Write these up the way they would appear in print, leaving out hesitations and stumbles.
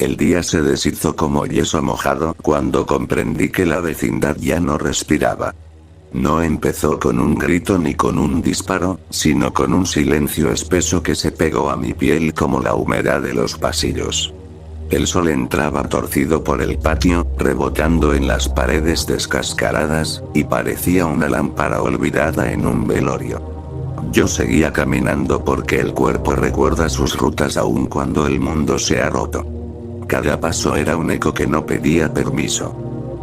El día se deshizo como yeso mojado cuando comprendí que la vecindad ya no respiraba. No empezó con un grito ni con un disparo, sino con un silencio espeso que se pegó a mi piel como la humedad de los pasillos. El sol entraba torcido por el patio, rebotando en las paredes descascaradas, y parecía una lámpara olvidada en un velorio. Yo seguía caminando porque el cuerpo recuerda sus rutas aun cuando el mundo se ha roto. Cada paso era un eco que no pedía permiso.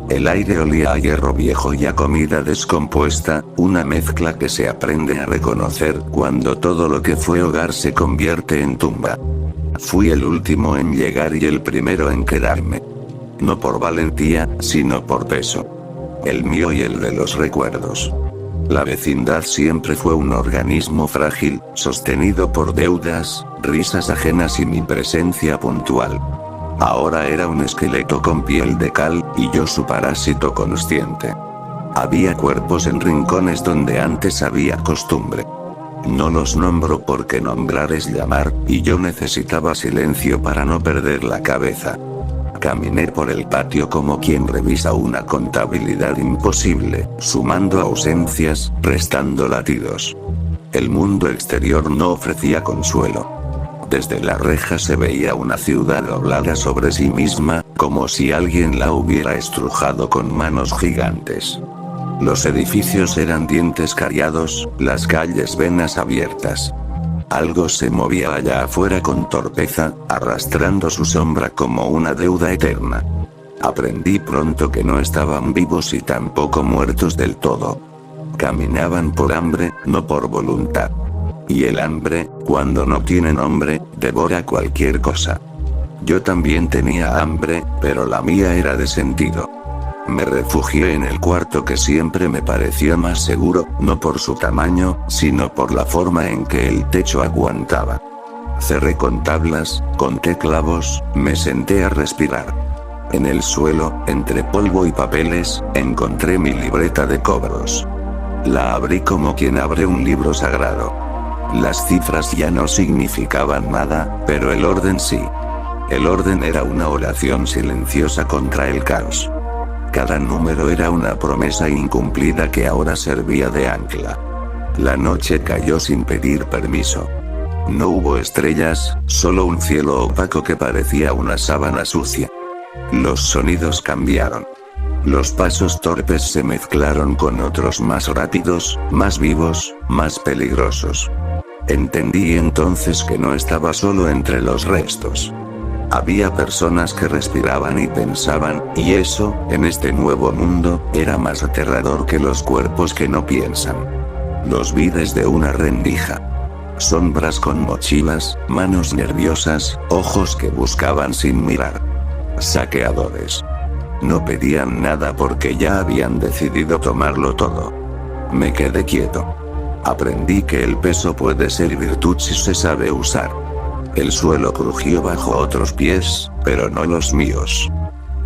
El aire olía a hierro viejo y a comida descompuesta, una mezcla que se aprende a reconocer cuando todo lo que fue hogar se convierte en tumba. Fui el último en llegar y el primero en quedarme. No por valentía, sino por peso. El mío y el de los recuerdos. La vecindad siempre fue un organismo frágil, sostenido por deudas, risas ajenas y mi presencia puntual. Ahora era un esqueleto con piel de cal, y yo su parásito consciente. Había cuerpos en rincones donde antes había costumbre. No los nombro porque nombrar es llamar, y yo necesitaba silencio para no perder la cabeza. Caminé por el patio como quien revisa una contabilidad imposible, sumando ausencias, restando latidos. El mundo exterior no ofrecía consuelo. Desde la reja se veía una ciudad doblada sobre sí misma, como si alguien la hubiera estrujado con manos gigantes. Los edificios eran dientes cariados, las calles venas abiertas. Algo se movía allá afuera con torpeza, arrastrando su sombra como una deuda eterna. Aprendí pronto que no estaban vivos y tampoco muertos del todo. Caminaban por hambre, no por voluntad. Y el hambre, cuando no tiene nombre, devora cualquier cosa. Yo también tenía hambre, pero la mía era de sentido. Me refugié en el cuarto que siempre me pareció más seguro, no por su tamaño, sino por la forma en que el techo aguantaba. Cerré con tablas, conté clavos, me senté a respirar. En el suelo, entre polvo y papeles, encontré mi libreta de cobros. La abrí como quien abre un libro sagrado. Las cifras ya no significaban nada, pero el orden sí. El orden era una oración silenciosa contra el caos. Cada número era una promesa incumplida que ahora servía de ancla. La noche cayó sin pedir permiso. No hubo estrellas, solo un cielo opaco que parecía una sábana sucia. Los sonidos cambiaron. Los pasos torpes se mezclaron con otros más rápidos, más vivos, más peligrosos. Entendí entonces que no estaba solo entre los restos. Había personas que respiraban y pensaban, y eso, en este nuevo mundo, era más aterrador que los cuerpos que no piensan. Los vi desde una rendija. Sombras con mochilas, manos nerviosas, ojos que buscaban sin mirar. Saqueadores. No pedían nada porque ya habían decidido tomarlo todo. Me quedé quieto. Aprendí que el peso puede ser virtud si se sabe usar. El suelo crujió bajo otros pies, pero no los míos.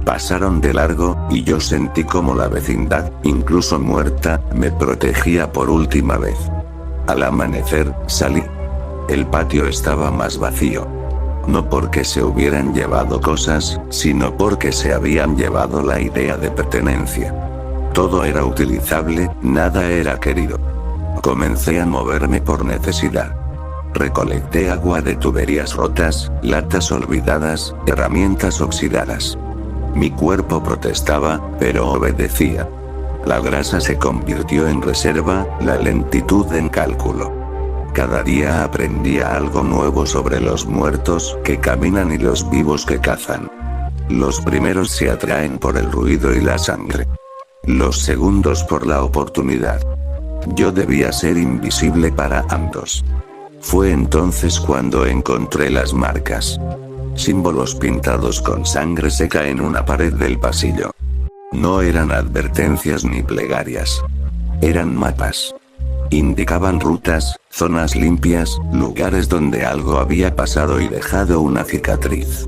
Pasaron de largo, y yo sentí como la vecindad, incluso muerta, me protegía por última vez. Al amanecer, salí. El patio estaba más vacío. No porque se hubieran llevado cosas, sino porque se habían llevado la idea de pertenencia. Todo era utilizable, nada era querido. Comencé a moverme por necesidad. Recolecté agua de tuberías rotas, latas olvidadas, herramientas oxidadas. Mi cuerpo protestaba, pero obedecía. La grasa se convirtió en reserva, la lentitud en cálculo. Cada día aprendía algo nuevo sobre los muertos que caminan y los vivos que cazan. Los primeros se atraen por el ruido y la sangre. Los segundos por la oportunidad. Yo debía ser invisible para ambos. Fue entonces cuando encontré las marcas. Símbolos pintados con sangre seca en una pared del pasillo. No eran advertencias ni plegarias. Eran mapas. Indicaban rutas, zonas limpias, lugares donde algo había pasado y dejado una cicatriz.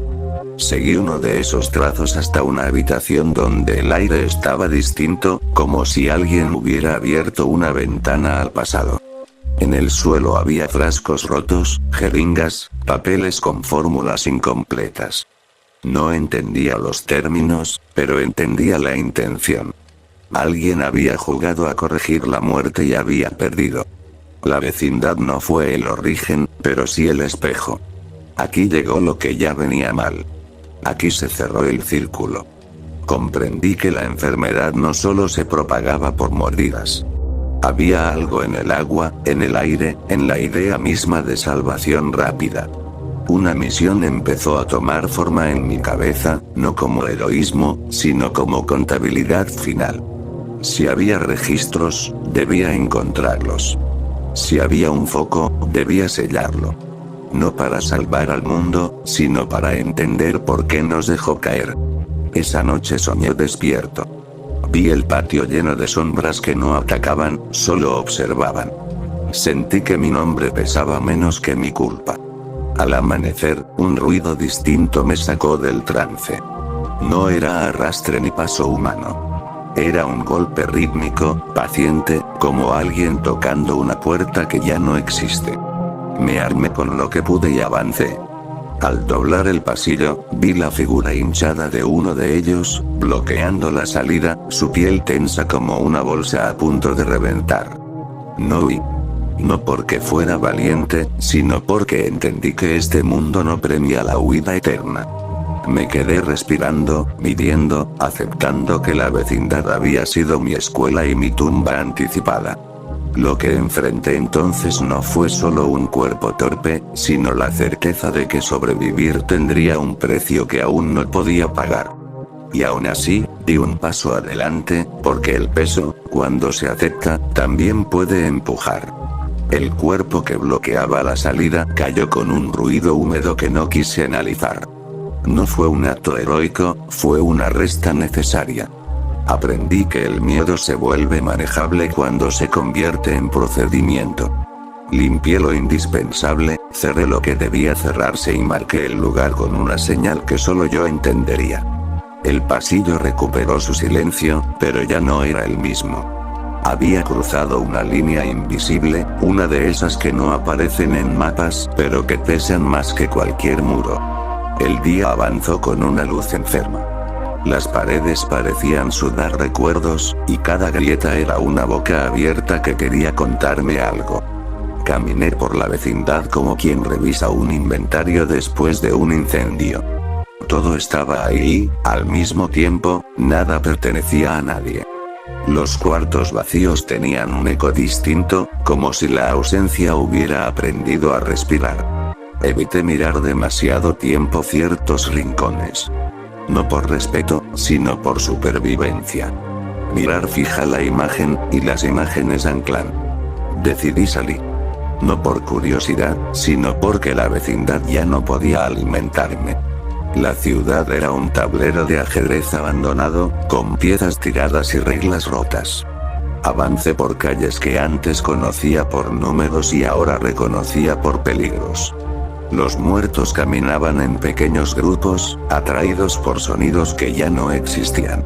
Seguí uno de esos trazos hasta una habitación donde el aire estaba distinto, como si alguien hubiera abierto una ventana al pasado. En el suelo había frascos rotos, jeringas, papeles con fórmulas incompletas. No entendía los términos, pero entendía la intención. Alguien había jugado a corregir la muerte y había perdido. La vecindad no fue el origen, pero sí el espejo. Aquí llegó lo que ya venía mal. Aquí se cerró el círculo. Comprendí que la enfermedad no solo se propagaba por mordidas. Había algo en el agua, en el aire, en la idea misma de salvación rápida. Una misión empezó a tomar forma en mi cabeza, no como heroísmo, sino como contabilidad final. Si había registros, debía encontrarlos. Si había un foco, debía sellarlo. No para salvar al mundo, sino para entender por qué nos dejó caer. Esa noche soñé despierto. Vi el patio lleno de sombras que no atacaban, solo observaban. Sentí que mi nombre pesaba menos que mi culpa. Al amanecer, un ruido distinto me sacó del trance. No era arrastre ni paso humano. Era un golpe rítmico, paciente, como alguien tocando una puerta que ya no existe. Me armé con lo que pude y avancé. Al doblar el pasillo, vi la figura hinchada de uno de ellos, bloqueando la salida, su piel tensa como una bolsa a punto de reventar. No huí. No porque fuera valiente, sino porque entendí que este mundo no premia la huida eterna. Me quedé respirando, midiendo, aceptando que la vecindad había sido mi escuela y mi tumba anticipada. Lo que enfrenté entonces no fue solo un cuerpo torpe, sino la certeza de que sobrevivir tendría un precio que aún no podía pagar. Y aún así, di un paso adelante, porque el peso, cuando se acepta, también puede empujar. El cuerpo que bloqueaba la salida cayó con un ruido húmedo que no quise analizar. No fue un acto heroico, fue una resta necesaria. Aprendí que el miedo se vuelve manejable cuando se convierte en procedimiento. Limpié lo indispensable, cerré lo que debía cerrarse y marqué el lugar con una señal que solo yo entendería. El pasillo recuperó su silencio, pero ya no era el mismo. Había cruzado una línea invisible, una de esas que no aparecen en mapas, pero que pesan más que cualquier muro. El día avanzó con una luz enferma. Las paredes parecían sudar recuerdos, y cada grieta era una boca abierta que quería contarme algo. Caminé por la vecindad como quien revisa un inventario después de un incendio. Todo estaba ahí, al mismo tiempo, nada pertenecía a nadie. Los cuartos vacíos tenían un eco distinto, como si la ausencia hubiera aprendido a respirar. Evité mirar demasiado tiempo ciertos rincones. No por respeto, sino por supervivencia. Mirar fija la imagen, y las imágenes anclan. Decidí salir. No por curiosidad, sino porque la vecindad ya no podía alimentarme. La ciudad era un tablero de ajedrez abandonado, con piezas tiradas y reglas rotas. Avancé por calles que antes conocía por números y ahora reconocía por peligros. Los muertos caminaban en pequeños grupos, atraídos por sonidos que ya no existían.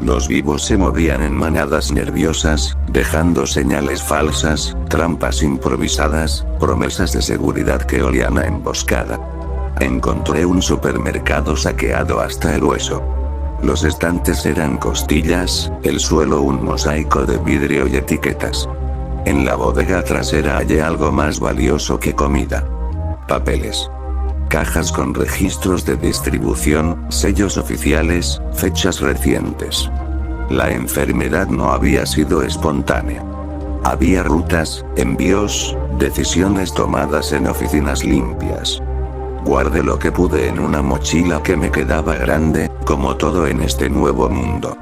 Los vivos se movían en manadas nerviosas, dejando señales falsas, trampas improvisadas, promesas de seguridad que olían a emboscada. Encontré un supermercado saqueado hasta el hueso. Los estantes eran costillas, el suelo un mosaico de vidrio y etiquetas. En la bodega trasera hallé algo más valioso que comida. Papeles. Cajas con registros de distribución, sellos oficiales, fechas recientes. La enfermedad no había sido espontánea. Había rutas, envíos, decisiones tomadas en oficinas limpias. Guardé lo que pude en una mochila que me quedaba grande, como todo en este nuevo mundo.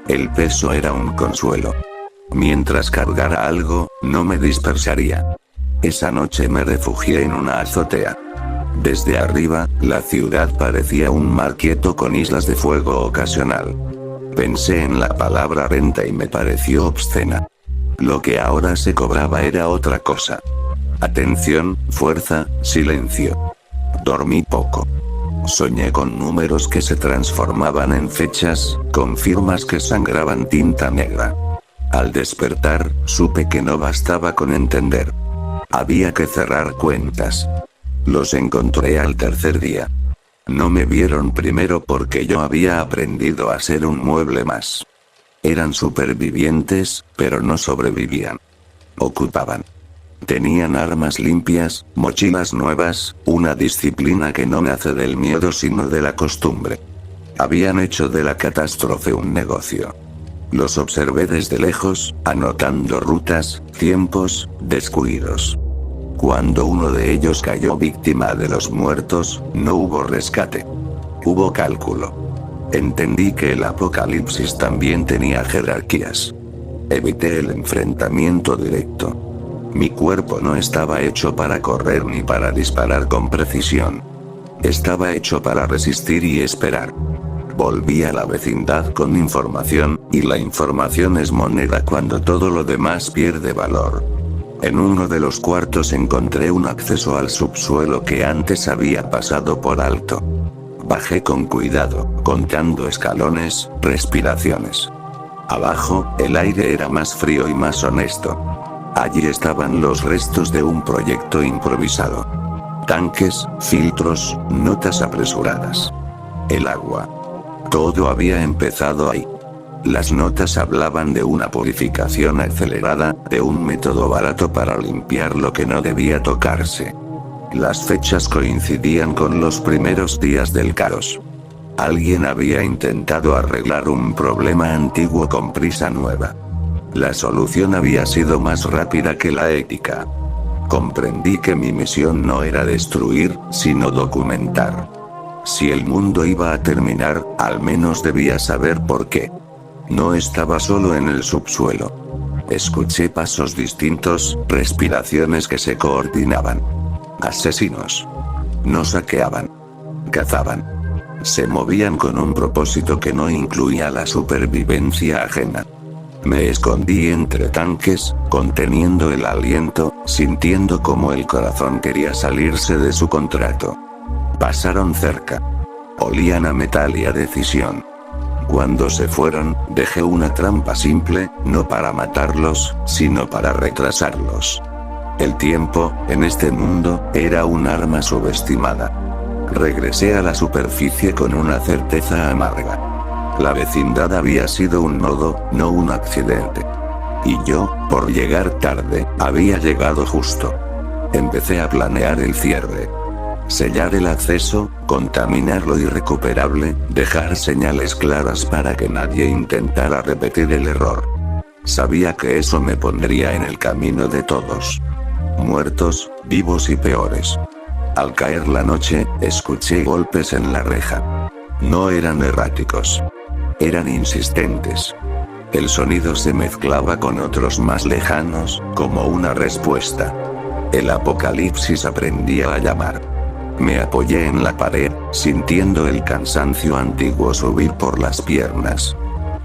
El peso era un consuelo. Mientras cargara algo, no me dispersaría. Esa noche me refugié en una azotea. Desde arriba, la ciudad parecía un mar quieto con islas de fuego ocasional. Pensé en la palabra renta y me pareció obscena. Lo que ahora se cobraba era otra cosa. Atención, fuerza, silencio. Dormí poco. Soñé con números que se transformaban en fechas, con firmas que sangraban tinta negra. Al despertar, supe que no bastaba con entender. Había que cerrar cuentas. Los encontré al tercer día. No me vieron primero porque yo había aprendido a ser un mueble más. Eran supervivientes, pero no sobrevivían. Ocupaban. Tenían armas limpias, mochilas nuevas, una disciplina que no nace del miedo sino de la costumbre. Habían hecho de la catástrofe un negocio. Los observé desde lejos, anotando rutas, tiempos, descuidos. Cuando uno de ellos cayó víctima de los muertos, no hubo rescate. Hubo cálculo. Entendí que el apocalipsis también tenía jerarquías. Evité el enfrentamiento directo. Mi cuerpo no estaba hecho para correr ni para disparar con precisión. Estaba hecho para resistir y esperar. Volví a la vecindad con información, y la información es moneda cuando todo lo demás pierde valor. En uno de los cuartos encontré un acceso al subsuelo que antes había pasado por alto. Bajé con cuidado, contando escalones, respiraciones. Abajo, el aire era más frío y más honesto. Allí estaban los restos de un proyecto improvisado. Tanques, filtros, notas apresuradas. El agua. Todo había empezado ahí. Las notas hablaban de una purificación acelerada, de un método barato para limpiar lo que no debía tocarse. Las fechas coincidían con los primeros días del caos. Alguien había intentado arreglar un problema antiguo con prisa nueva. La solución había sido más rápida que la ética. Comprendí que mi misión no era destruir, sino documentar. Si el mundo iba a terminar, al menos debía saber por qué. No estaba solo en el subsuelo. Escuché pasos distintos, respiraciones que se coordinaban. Asesinos. No saqueaban. Cazaban. Se movían con un propósito que no incluía la supervivencia ajena. Me escondí entre tanques, conteniendo el aliento, sintiendo como el corazón quería salirse de su contrato. Pasaron cerca. Olían a metal y a decisión. Cuando se fueron, dejé una trampa simple, no para matarlos, sino para retrasarlos. El tiempo, en este mundo, era un arma subestimada. Regresé a la superficie con una certeza amarga. La vecindad había sido un nodo, no un accidente. Y yo, por llegar tarde, había llegado justo. Empecé a planear el cierre. Sellar el acceso, contaminar lo irrecuperable, dejar señales claras para que nadie intentara repetir el error. Sabía que eso me pondría en el camino de todos. Muertos, vivos y peores. Al caer la noche, escuché golpes en la reja. No eran erráticos. Eran insistentes. El sonido se mezclaba con otros más lejanos, como una respuesta. El apocalipsis aprendía a llamar. Me apoyé en la pared, sintiendo el cansancio antiguo subir por las piernas.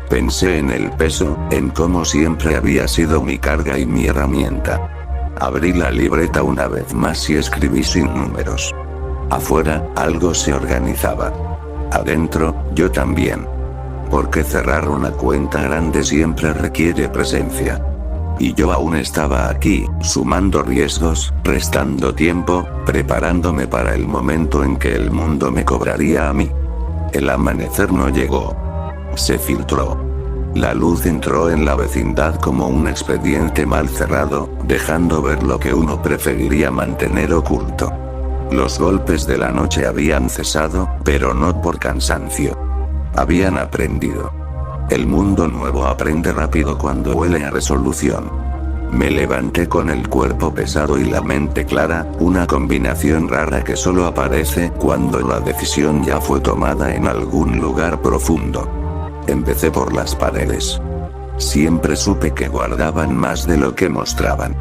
Pensé en el peso, en cómo siempre había sido mi carga y mi herramienta. Abrí la libreta una vez más y escribí sin números. Afuera, algo se organizaba. Adentro, yo también. Porque cerrar una cuenta grande siempre requiere presencia. Y yo aún estaba aquí, sumando riesgos, restando tiempo, preparándome para el momento en que el mundo me cobraría a mí. El amanecer no llegó. Se filtró. La luz entró en la vecindad como un expediente mal cerrado, dejando ver lo que uno preferiría mantener oculto. Los golpes de la noche habían cesado, pero no por cansancio. Habían aprendido. El mundo nuevo aprende rápido cuando huele a resolución. Me levanté con el cuerpo pesado y la mente clara, una combinación rara que solo aparece cuando la decisión ya fue tomada en algún lugar profundo. Empecé por las paredes. Siempre supe que guardaban más de lo que mostraban.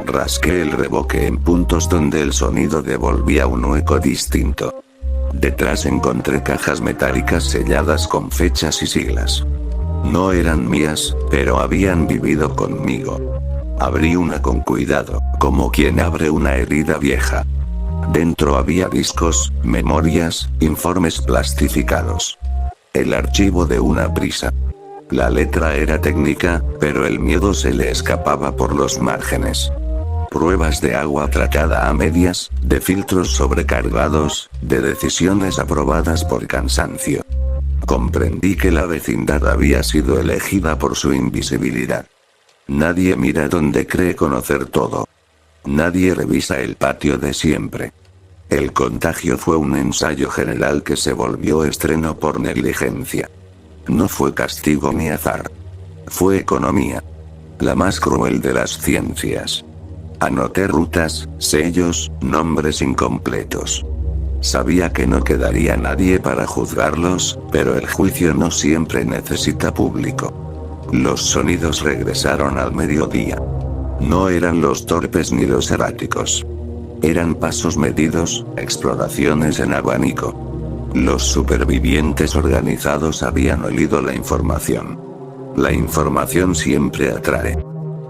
Rasqué el revoque en puntos donde el sonido devolvía un eco distinto. Detrás encontré cajas metálicas selladas con fechas y siglas. No eran mías, pero habían vivido conmigo. Abrí una con cuidado, como quien abre una herida vieja. Dentro había discos, memorias, informes plastificados. El archivo de una prisa. La letra era técnica, pero el miedo se le escapaba por los márgenes. pruebas de agua tratada a medias, de filtros sobrecargados, de decisiones aprobadas por cansancio. Comprendí que la vecindad había sido elegida por su invisibilidad. Nadie mira donde cree conocer todo. Nadie revisa el patio de siempre. El contagio fue un ensayo general que se volvió estreno por negligencia. No fue castigo ni azar. Fue economía. La más cruel de las ciencias. Anoté rutas, sellos, nombres incompletos. Sabía que no quedaría nadie para juzgarlos, pero el juicio no siempre necesita público. Los sonidos regresaron al mediodía. No eran los torpes ni los erráticos. Eran pasos medidos, exploraciones en abanico. Los supervivientes organizados habían olido la información. La información siempre atrae.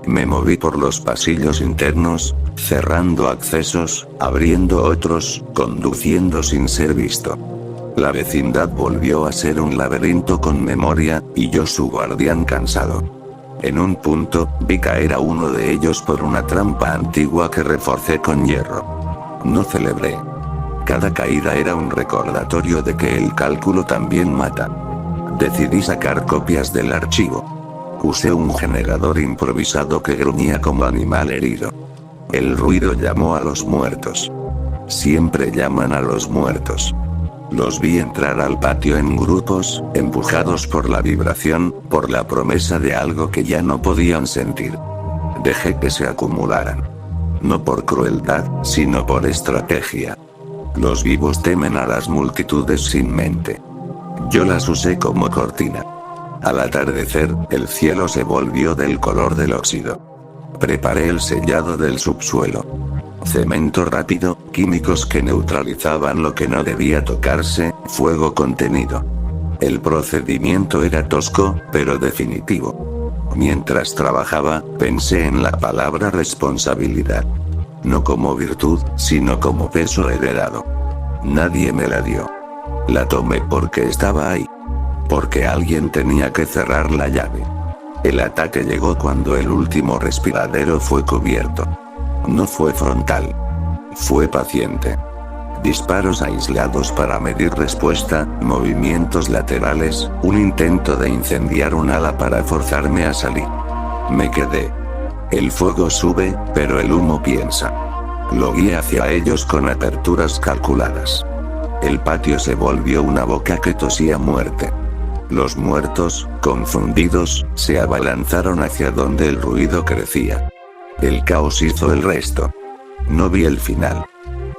Me moví por los pasillos internos, cerrando accesos, abriendo otros, conduciendo sin ser visto. La vecindad volvió a ser un laberinto con memoria, y yo su guardián cansado. En un punto, vi caer a uno de ellos por una trampa antigua que reforcé con hierro. No celebré. Cada caída era un recordatorio de que el cálculo también mata. Decidí sacar copias del archivo. Usé un generador improvisado que gruñía como animal herido. El ruido llamó a los muertos. Siempre llaman a los muertos. Los vi entrar al patio en grupos, empujados por la vibración, por la promesa de algo que ya no podían sentir. Dejé que se acumularan. No por crueldad, sino por estrategia. Los vivos temen a las multitudes sin mente. Yo las usé como cortina. Al atardecer, el cielo se volvió del color del óxido. Preparé el sellado del subsuelo. Cemento rápido, químicos que neutralizaban lo que no debía tocarse, fuego contenido. El procedimiento era tosco, pero definitivo. Mientras trabajaba, pensé en la palabra responsabilidad. No como virtud, sino como peso heredado. Nadie me la dio. La tomé porque estaba ahí. Porque alguien tenía que cerrar la llave. El ataque llegó cuando el último respiradero fue cubierto. No fue frontal. Fue paciente. Disparos aislados para medir respuesta, movimientos laterales, un intento de incendiar un ala para forzarme a salir. Me quedé. El fuego sube, pero el humo piensa. Lo guié hacia ellos con aperturas calculadas. El patio se volvió una boca que tosía muerte. Los muertos, confundidos, se abalanzaron hacia donde el ruido crecía. El caos hizo el resto. No vi el final.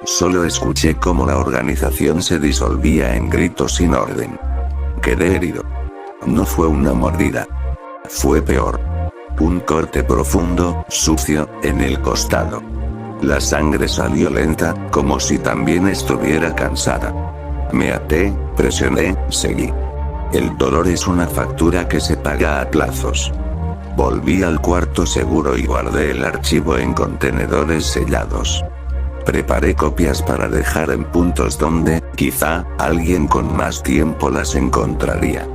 Solo escuché cómo la organización se disolvía en gritos sin orden. Quedé herido. No fue una mordida. Fue peor. Un corte profundo, sucio, en el costado. La sangre salió lenta, como si también estuviera cansada. Me até, presioné, seguí. El dolor es una factura que se paga a plazos. Volví al cuarto seguro y guardé el archivo en contenedores sellados. Preparé copias para dejar en puntos donde, quizá, alguien con más tiempo las encontraría.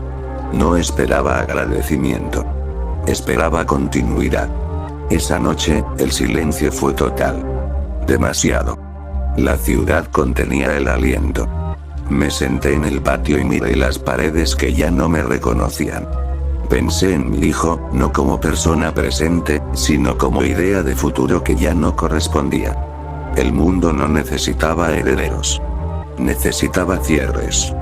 No esperaba agradecimiento. Esperaba continuidad. Esa noche, el silencio fue total. Demasiado. La ciudad contenía el aliento. Me senté en el patio y miré las paredes que ya no me reconocían. Pensé en mi hijo, no como persona presente, sino como idea de futuro que ya no correspondía. El mundo no necesitaba herederos. Necesitaba cierres.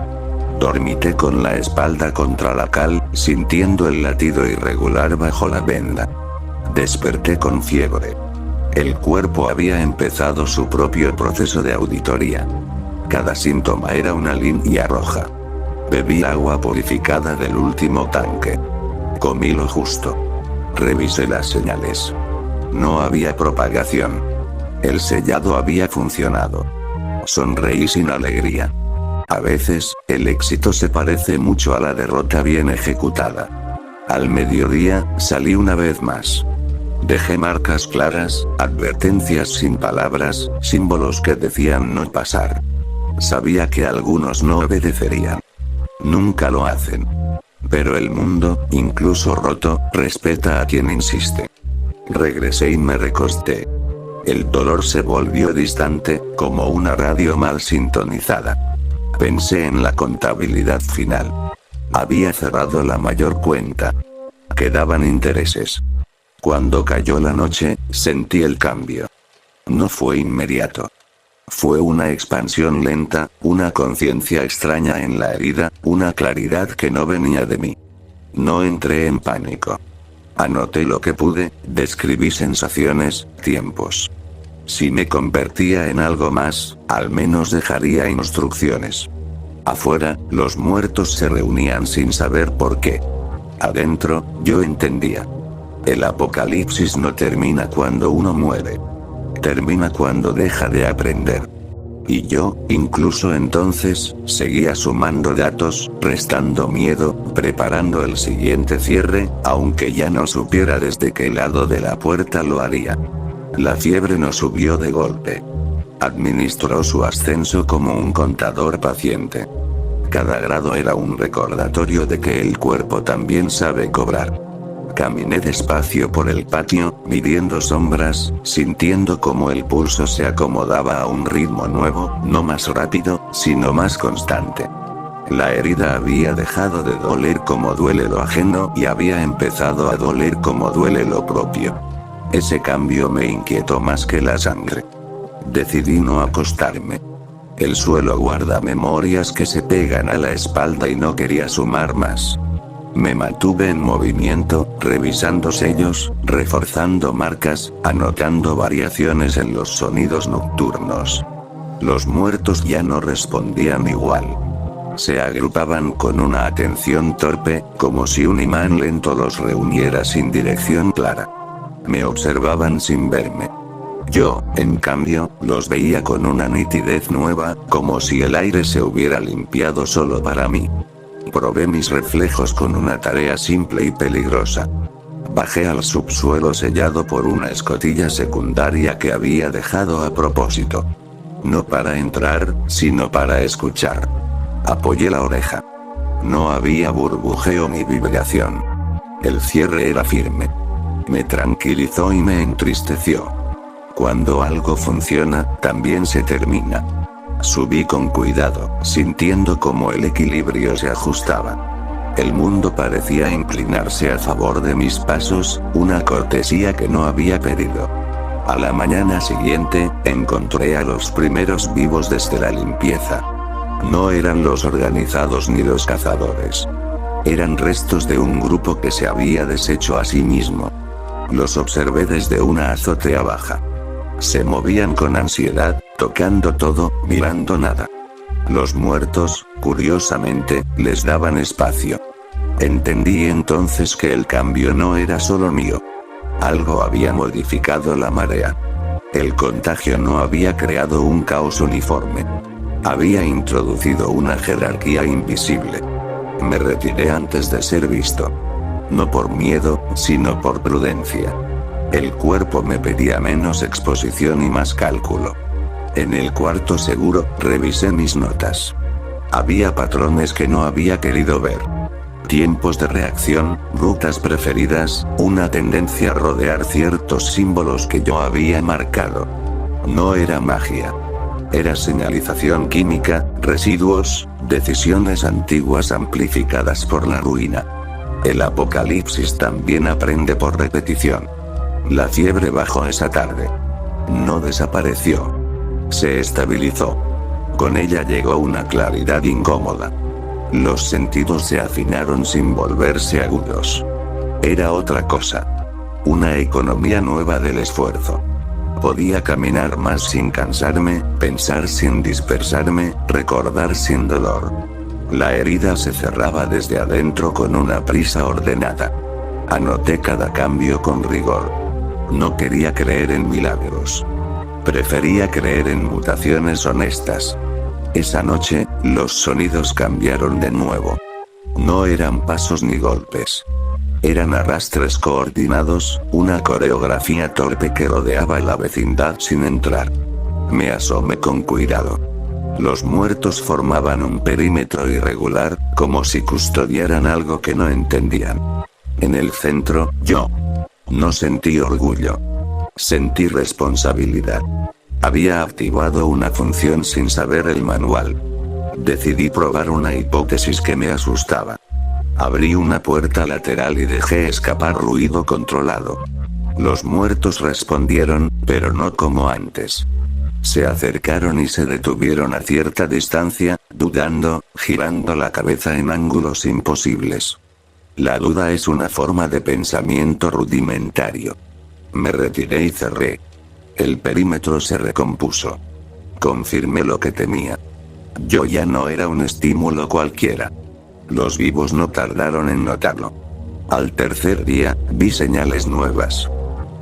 Dormité con la espalda contra la cal, sintiendo el latido irregular bajo la venda. Desperté con fiebre. El cuerpo había empezado su propio proceso de auditoría. Cada síntoma era una línea roja. Bebí agua purificada del último tanque. Comí lo justo. Revisé las señales. No había propagación. El sellado había funcionado. Sonreí sin alegría. A veces, el éxito se parece mucho a la derrota bien ejecutada. Al mediodía, salí una vez más. Dejé marcas claras, advertencias sin palabras, símbolos que decían no pasar. Sabía que algunos no obedecerían. Nunca lo hacen. Pero el mundo, incluso roto, respeta a quien insiste. Regresé y me recosté. El dolor se volvió distante, como una radio mal sintonizada. Pensé en la contabilidad final. Había cerrado la mayor cuenta. Quedaban intereses. Cuando cayó la noche, sentí el cambio. No fue inmediato. Fue una expansión lenta, una conciencia extraña en la herida, una claridad que no venía de mí. No entré en pánico. Anoté lo que pude, describí sensaciones, tiempos. Si me convertía en algo más, al menos dejaría instrucciones. Afuera, los muertos se reunían sin saber por qué. Adentro, yo entendía. El apocalipsis no termina cuando uno muere. Termina cuando deja de aprender. Y yo, incluso entonces, seguía sumando datos, restando miedo, preparando el siguiente cierre, aunque ya no supiera desde qué lado de la puerta lo haría. La fiebre no subió de golpe. Administró su ascenso como un contador paciente. Cada grado era un recordatorio de que el cuerpo también sabe cobrar. Caminé despacio por el patio, midiendo sombras, sintiendo cómo el pulso se acomodaba a un ritmo nuevo, no más rápido, sino más constante. La herida había dejado de doler como duele lo ajeno y había empezado a doler como duele lo propio. Ese cambio me inquietó más que la sangre. Decidí no acostarme. El suelo guarda memorias que se pegan a la espalda y no quería sumar más. Me mantuve en movimiento, revisando sellos, reforzando marcas, anotando variaciones en los sonidos nocturnos. Los muertos ya no respondían igual. Se agrupaban con una atención torpe, como si un imán lento los reuniera sin dirección clara. Me observaban sin verme. Yo, en cambio, los veía con una nitidez nueva, como si el aire se hubiera limpiado solo para mí. Probé mis reflejos con una tarea simple y peligrosa. Bajé al subsuelo sellado por una escotilla secundaria que había dejado a propósito. No para entrar, sino para escuchar. Apoyé la oreja. No había burbujeo ni vibración. El cierre era firme. Me tranquilizó y me entristeció. Cuando algo funciona, también se termina. Subí con cuidado, sintiendo cómo el equilibrio se ajustaba. El mundo parecía inclinarse a favor de mis pasos, una cortesía que no había pedido. A la mañana siguiente, encontré a los primeros vivos desde la limpieza. No eran los organizados ni los cazadores. Eran restos de un grupo que se había deshecho a sí mismo. Los observé desde una azotea baja. Se movían con ansiedad, tocando todo, mirando nada. Los muertos, curiosamente, les daban espacio. Entendí entonces que el cambio no era solo mío. Algo había modificado la marea. El contagio no había creado un caos uniforme. Había introducido una jerarquía invisible. Me retiré antes de ser visto. No por miedo, sino por prudencia. El cuerpo me pedía menos exposición y más cálculo. En el cuarto seguro, revisé mis notas. Había patrones que no había querido ver. Tiempos de reacción, rutas preferidas, una tendencia a rodear ciertos símbolos que yo había marcado. No era magia. Era señalización química, residuos, decisiones antiguas amplificadas por la ruina. El apocalipsis también aprende por repetición. La fiebre bajó esa tarde. No desapareció. Se estabilizó. Con ella llegó una claridad incómoda. Los sentidos se afinaron sin volverse agudos. Era otra cosa. Una economía nueva del esfuerzo. Podía caminar más sin cansarme, pensar sin dispersarme, recordar sin dolor. La herida se cerraba desde adentro con una prisa ordenada. Anoté cada cambio con rigor. No quería creer en milagros. Prefería creer en mutaciones honestas. Esa noche, los sonidos cambiaron de nuevo. No eran pasos ni golpes. Eran arrastres coordinados, una coreografía torpe que rodeaba la vecindad sin entrar. Me asomé con cuidado. Los muertos formaban un perímetro irregular, como si custodiaran algo que no entendían. En el centro, yo. No sentí orgullo. Sentí responsabilidad. Había activado una función sin saber el manual. Decidí probar una hipótesis que me asustaba. Abrí una puerta lateral y dejé escapar ruido controlado. Los muertos respondieron, pero no como antes. Se acercaron y se detuvieron a cierta distancia, dudando, girando la cabeza en ángulos imposibles. La duda es una forma de pensamiento rudimentario. Me retiré y cerré. El perímetro se recompuso. Confirmé lo que temía. Yo ya no era un estímulo cualquiera. Los vivos no tardaron en notarlo. Al tercer día, vi señales nuevas.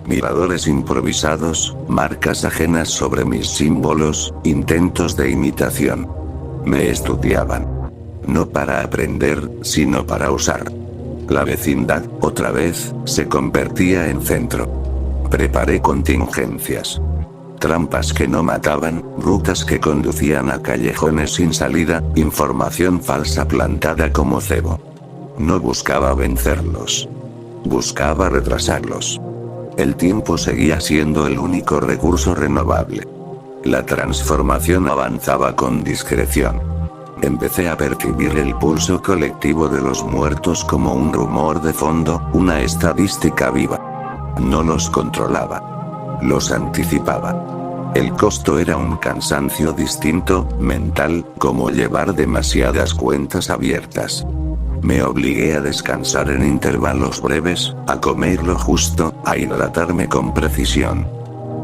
Miradores improvisados, marcas ajenas sobre mis símbolos, intentos de imitación. Me estudiaban. No para aprender, sino para usar. La vecindad, otra vez, se convertía en centro. Preparé contingencias. Trampas que no mataban, rutas que conducían a callejones sin salida, información falsa plantada como cebo. No buscaba vencerlos. Buscaba retrasarlos. El tiempo seguía siendo el único recurso renovable. La transformación avanzaba con discreción. Empecé a percibir el pulso colectivo de los muertos como un rumor de fondo, una estadística viva. No los controlaba. Los anticipaba. El costo era un cansancio distinto, mental, como llevar demasiadas cuentas abiertas. Me obligué a descansar en intervalos breves, a comer lo justo, a hidratarme con precisión.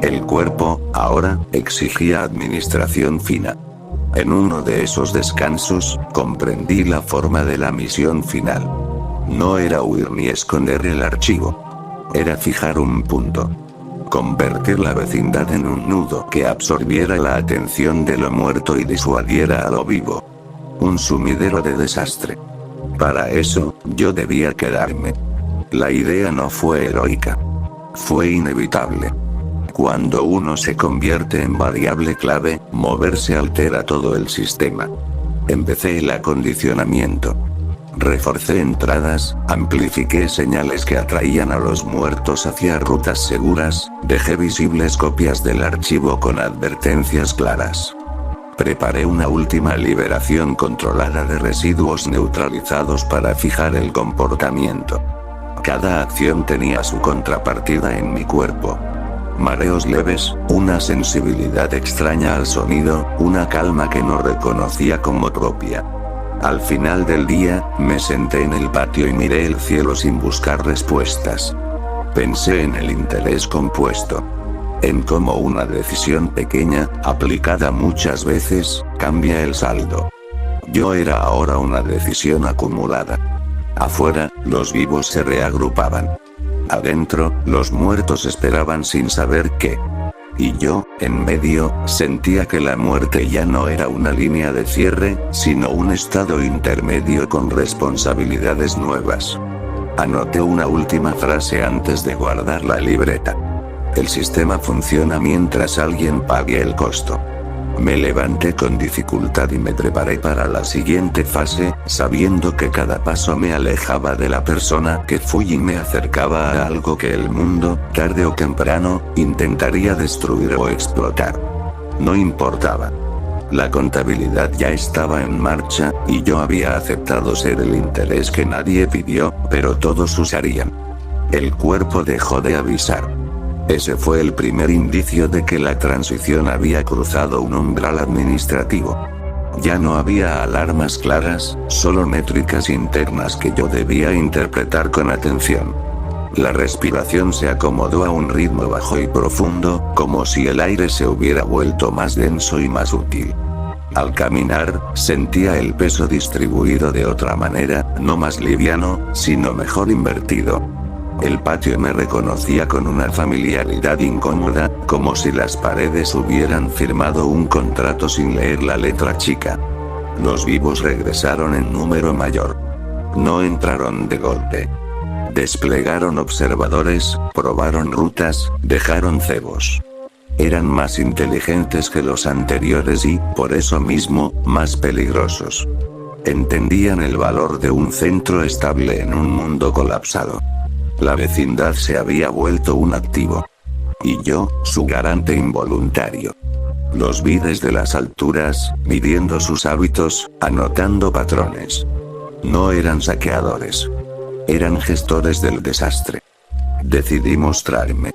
El cuerpo, ahora, exigía administración fina. En uno de esos descansos, comprendí la forma de la misión final. No era huir ni esconder el archivo. Era fijar un punto. Convertir la vecindad en un nudo que absorbiera la atención de lo muerto y disuadiera a lo vivo. Un sumidero de desastre. Para eso, yo debía quedarme. La idea no fue heroica. Fue inevitable. Cuando uno se convierte en variable clave, moverse altera todo el sistema. Empecé el acondicionamiento. Reforcé entradas, amplifiqué señales que atraían a los muertos hacia rutas seguras, dejé visibles copias del archivo con advertencias claras. Preparé una última liberación controlada de residuos neutralizados para fijar el comportamiento. Cada acción tenía su contrapartida en mi cuerpo. Mareos leves, una sensibilidad extraña al sonido, una calma que no reconocía como propia. Al final del día, me senté en el patio y miré el cielo sin buscar respuestas. Pensé en el interés compuesto. En cómo una decisión pequeña, aplicada muchas veces, cambia el saldo. Yo era ahora una decisión acumulada. Afuera, los vivos se reagrupaban. Adentro, los muertos esperaban sin saber qué. Y yo, en medio, sentía que la muerte ya no era una línea de cierre, sino un estado intermedio con responsabilidades nuevas. Anoté una última frase antes de guardar la libreta. El sistema funciona mientras alguien pague el costo. Me levanté con dificultad y me preparé para la siguiente fase, sabiendo que cada paso me alejaba de la persona que fui y me acercaba a algo que el mundo, tarde o temprano, intentaría destruir o explotar. No importaba. La contabilidad ya estaba en marcha, y yo había aceptado ser el interés que nadie pidió, pero todos usarían. El cuerpo dejó de avisar. Ese fue el primer indicio de que la transición había cruzado un umbral administrativo. Ya no había alarmas claras, solo métricas internas que yo debía interpretar con atención. La respiración se acomodó a un ritmo bajo y profundo, como si el aire se hubiera vuelto más denso y más útil. Al caminar, sentía el peso distribuido de otra manera, no más liviano, sino mejor invertido. El patio me reconocía con una familiaridad incómoda, como si las paredes hubieran firmado un contrato sin leer la letra chica. Los vivos regresaron en número mayor. No entraron de golpe. Desplegaron observadores, probaron rutas, dejaron cebos. Eran más inteligentes que los anteriores y, por eso mismo, más peligrosos. Entendían el valor de un centro estable en un mundo colapsado. La vecindad se había vuelto un activo. Y yo, su garante involuntario. Los vi desde las alturas, midiendo sus hábitos, anotando patrones. No eran saqueadores. Eran gestores del desastre. Decidí mostrarme.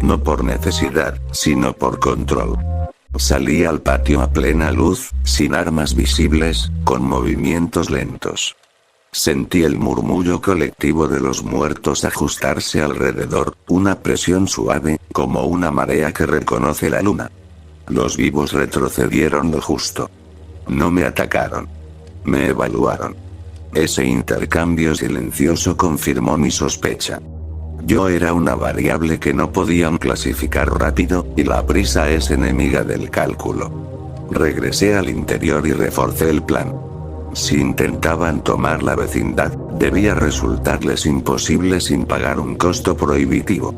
No por necesidad, sino por control. Salí al patio a plena luz, sin armas visibles, con movimientos lentos. Sentí el murmullo colectivo de los muertos ajustarse alrededor, una presión suave, como una marea que reconoce la luna. Los vivos retrocedieron lo justo. No me atacaron. Me evaluaron. Ese intercambio silencioso confirmó mi sospecha. Yo era una variable que no podían clasificar rápido, y la prisa es enemiga del cálculo. Regresé al interior y reforcé el plan. Si intentaban tomar la vecindad, debía resultarles imposible sin pagar un costo prohibitivo.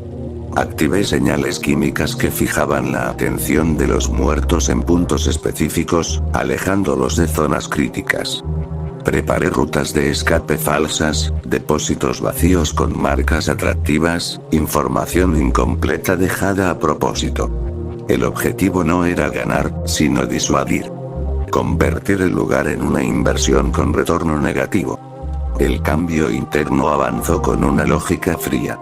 Activé señales químicas que fijaban la atención de los muertos en puntos específicos, alejándolos de zonas críticas. Preparé rutas de escape falsas, depósitos vacíos con marcas atractivas, información incompleta dejada a propósito. El objetivo no era ganar, sino disuadir. Convertir el lugar en una inversión con retorno negativo. El cambio interno avanzó con una lógica fría.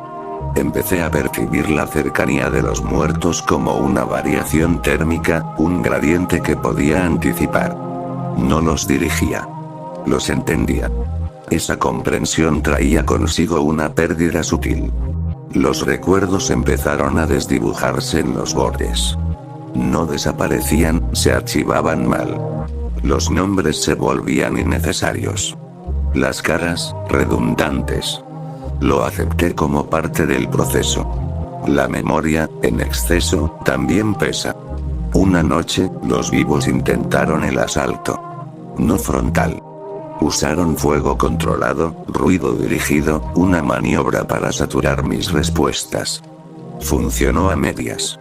Empecé a percibir la cercanía de los muertos como una variación térmica, un gradiente que podía anticipar. No los dirigía. Los entendía. Esa comprensión traía consigo una pérdida sutil. Los recuerdos empezaron a desdibujarse en los bordes. No desaparecían, se archivaban mal. Los nombres se volvían innecesarios. Las caras, redundantes. Lo acepté como parte del proceso. La memoria, en exceso, también pesa. Una noche, los vivos intentaron el asalto. No frontal. Usaron fuego controlado, ruido dirigido, una maniobra para saturar mis respuestas. Funcionó a medias.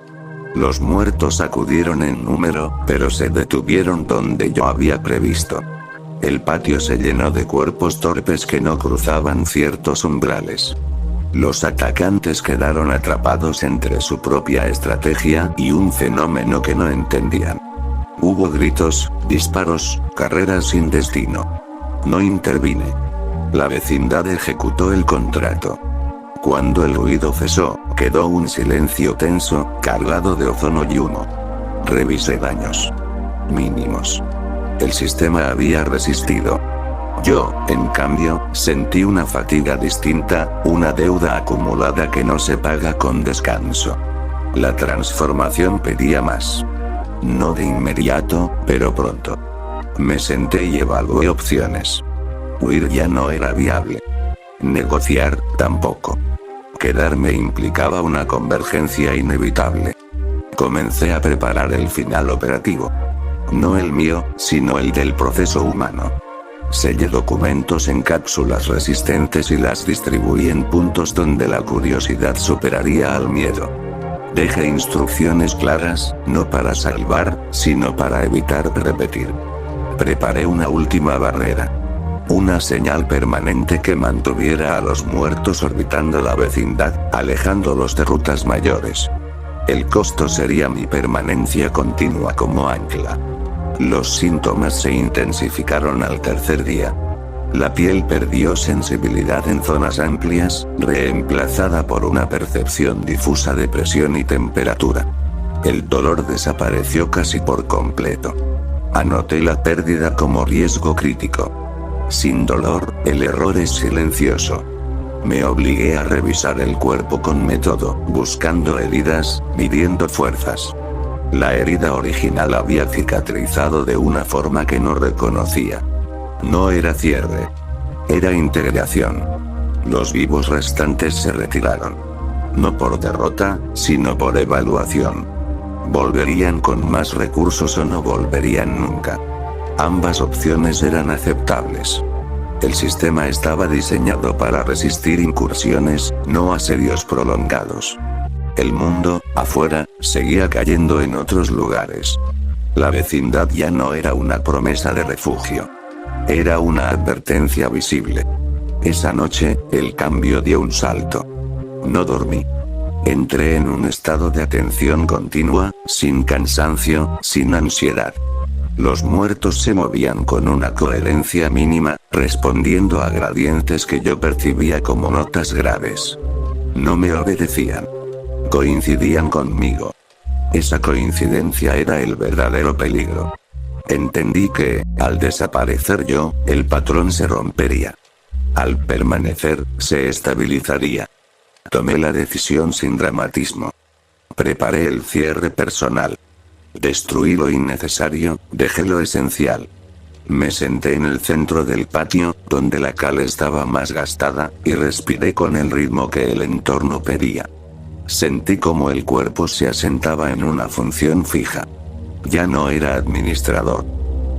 Los muertos acudieron en número, pero se detuvieron donde yo había previsto. El patio se llenó de cuerpos torpes que no cruzaban ciertos umbrales. Los atacantes quedaron atrapados entre su propia estrategia y un fenómeno que no entendían. Hubo gritos, disparos, carreras sin destino. No intervine. La vecindad ejecutó el contrato. Cuando el ruido cesó, quedó un silencio tenso, cargado de ozono y humo. Revisé daños. Mínimos. El sistema había resistido. Yo, en cambio, sentí una fatiga distinta, una deuda acumulada que no se paga con descanso. La transformación pedía más. No de inmediato, pero pronto. Me senté y evalué opciones. Huir ya no era viable. Negociar, tampoco. Quedarme implicaba una convergencia inevitable. Comencé a preparar el final operativo. No el mío, sino el del proceso humano. Sellé documentos en cápsulas resistentes y las distribuí en puntos donde la curiosidad superaría al miedo. Dejé instrucciones claras, no para salvar, sino para evitar repetir. Preparé una última barrera. Una señal permanente que mantuviera a los muertos orbitando la vecindad, alejándolos de rutas mayores. El costo sería mi permanencia continua como ancla. Los síntomas se intensificaron al tercer día. La piel perdió sensibilidad en zonas amplias, reemplazada por una percepción difusa de presión y temperatura. El dolor desapareció casi por completo. Anoté la pérdida como riesgo crítico. Sin dolor, el error es silencioso. Me obligué a revisar el cuerpo con método, buscando heridas, midiendo fuerzas. La herida original había cicatrizado de una forma que no reconocía. No era cierre. Era integración. Los vivos restantes se retiraron. No por derrota, sino por evaluación. Volverían con más recursos o no volverían nunca. Ambas opciones eran aceptables. El sistema estaba diseñado para resistir incursiones, no asedios prolongados. El mundo, afuera, seguía cayendo en otros lugares. La vecindad ya no era una promesa de refugio. Era una advertencia visible. Esa noche, el cambio dio un salto. No dormí. Entré en un estado de atención continua, sin cansancio, sin ansiedad. Los muertos se movían con una coherencia mínima, respondiendo a gradientes que yo percibía como notas graves. No me obedecían. Coincidían conmigo. Esa coincidencia era el verdadero peligro. Entendí que, al desaparecer yo, el patrón se rompería. Al permanecer, se estabilizaría. Tomé la decisión sin dramatismo. Preparé el cierre personal. Destruí lo innecesario, dejé lo esencial. Me senté en el centro del patio, donde la cal estaba más gastada, y respiré con el ritmo que el entorno pedía. Sentí como el cuerpo se asentaba en una función fija. Ya no era administrador.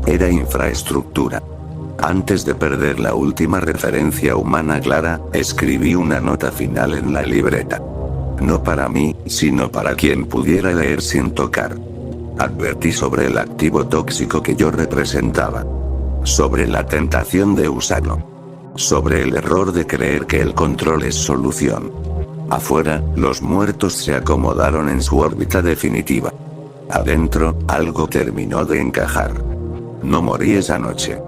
Era infraestructura. Antes de perder la última referencia humana clara, escribí una nota final en la libreta. No para mí, sino para quien pudiera leer sin tocar. Advertí sobre el activo tóxico que yo representaba. Sobre la tentación de usarlo. Sobre el error de creer que el control es solución. Afuera, los muertos se acomodaron en su órbita definitiva. Adentro, algo terminó de encajar. No morí esa noche.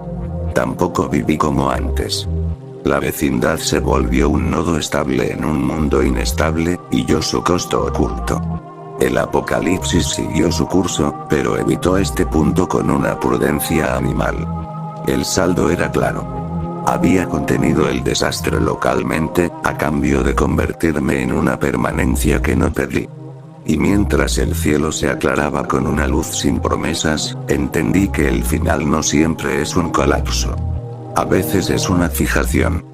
Tampoco viví como antes. La vecindad se volvió un nodo estable en un mundo inestable, y yo su costo oculto. El apocalipsis siguió su curso, pero evitó este punto con una prudencia animal. El saldo era claro. Había contenido el desastre localmente, a cambio de convertirme en una permanencia que no pedí. Y mientras el cielo se aclaraba con una luz sin promesas, entendí que el final no siempre es un colapso. A veces es una fijación.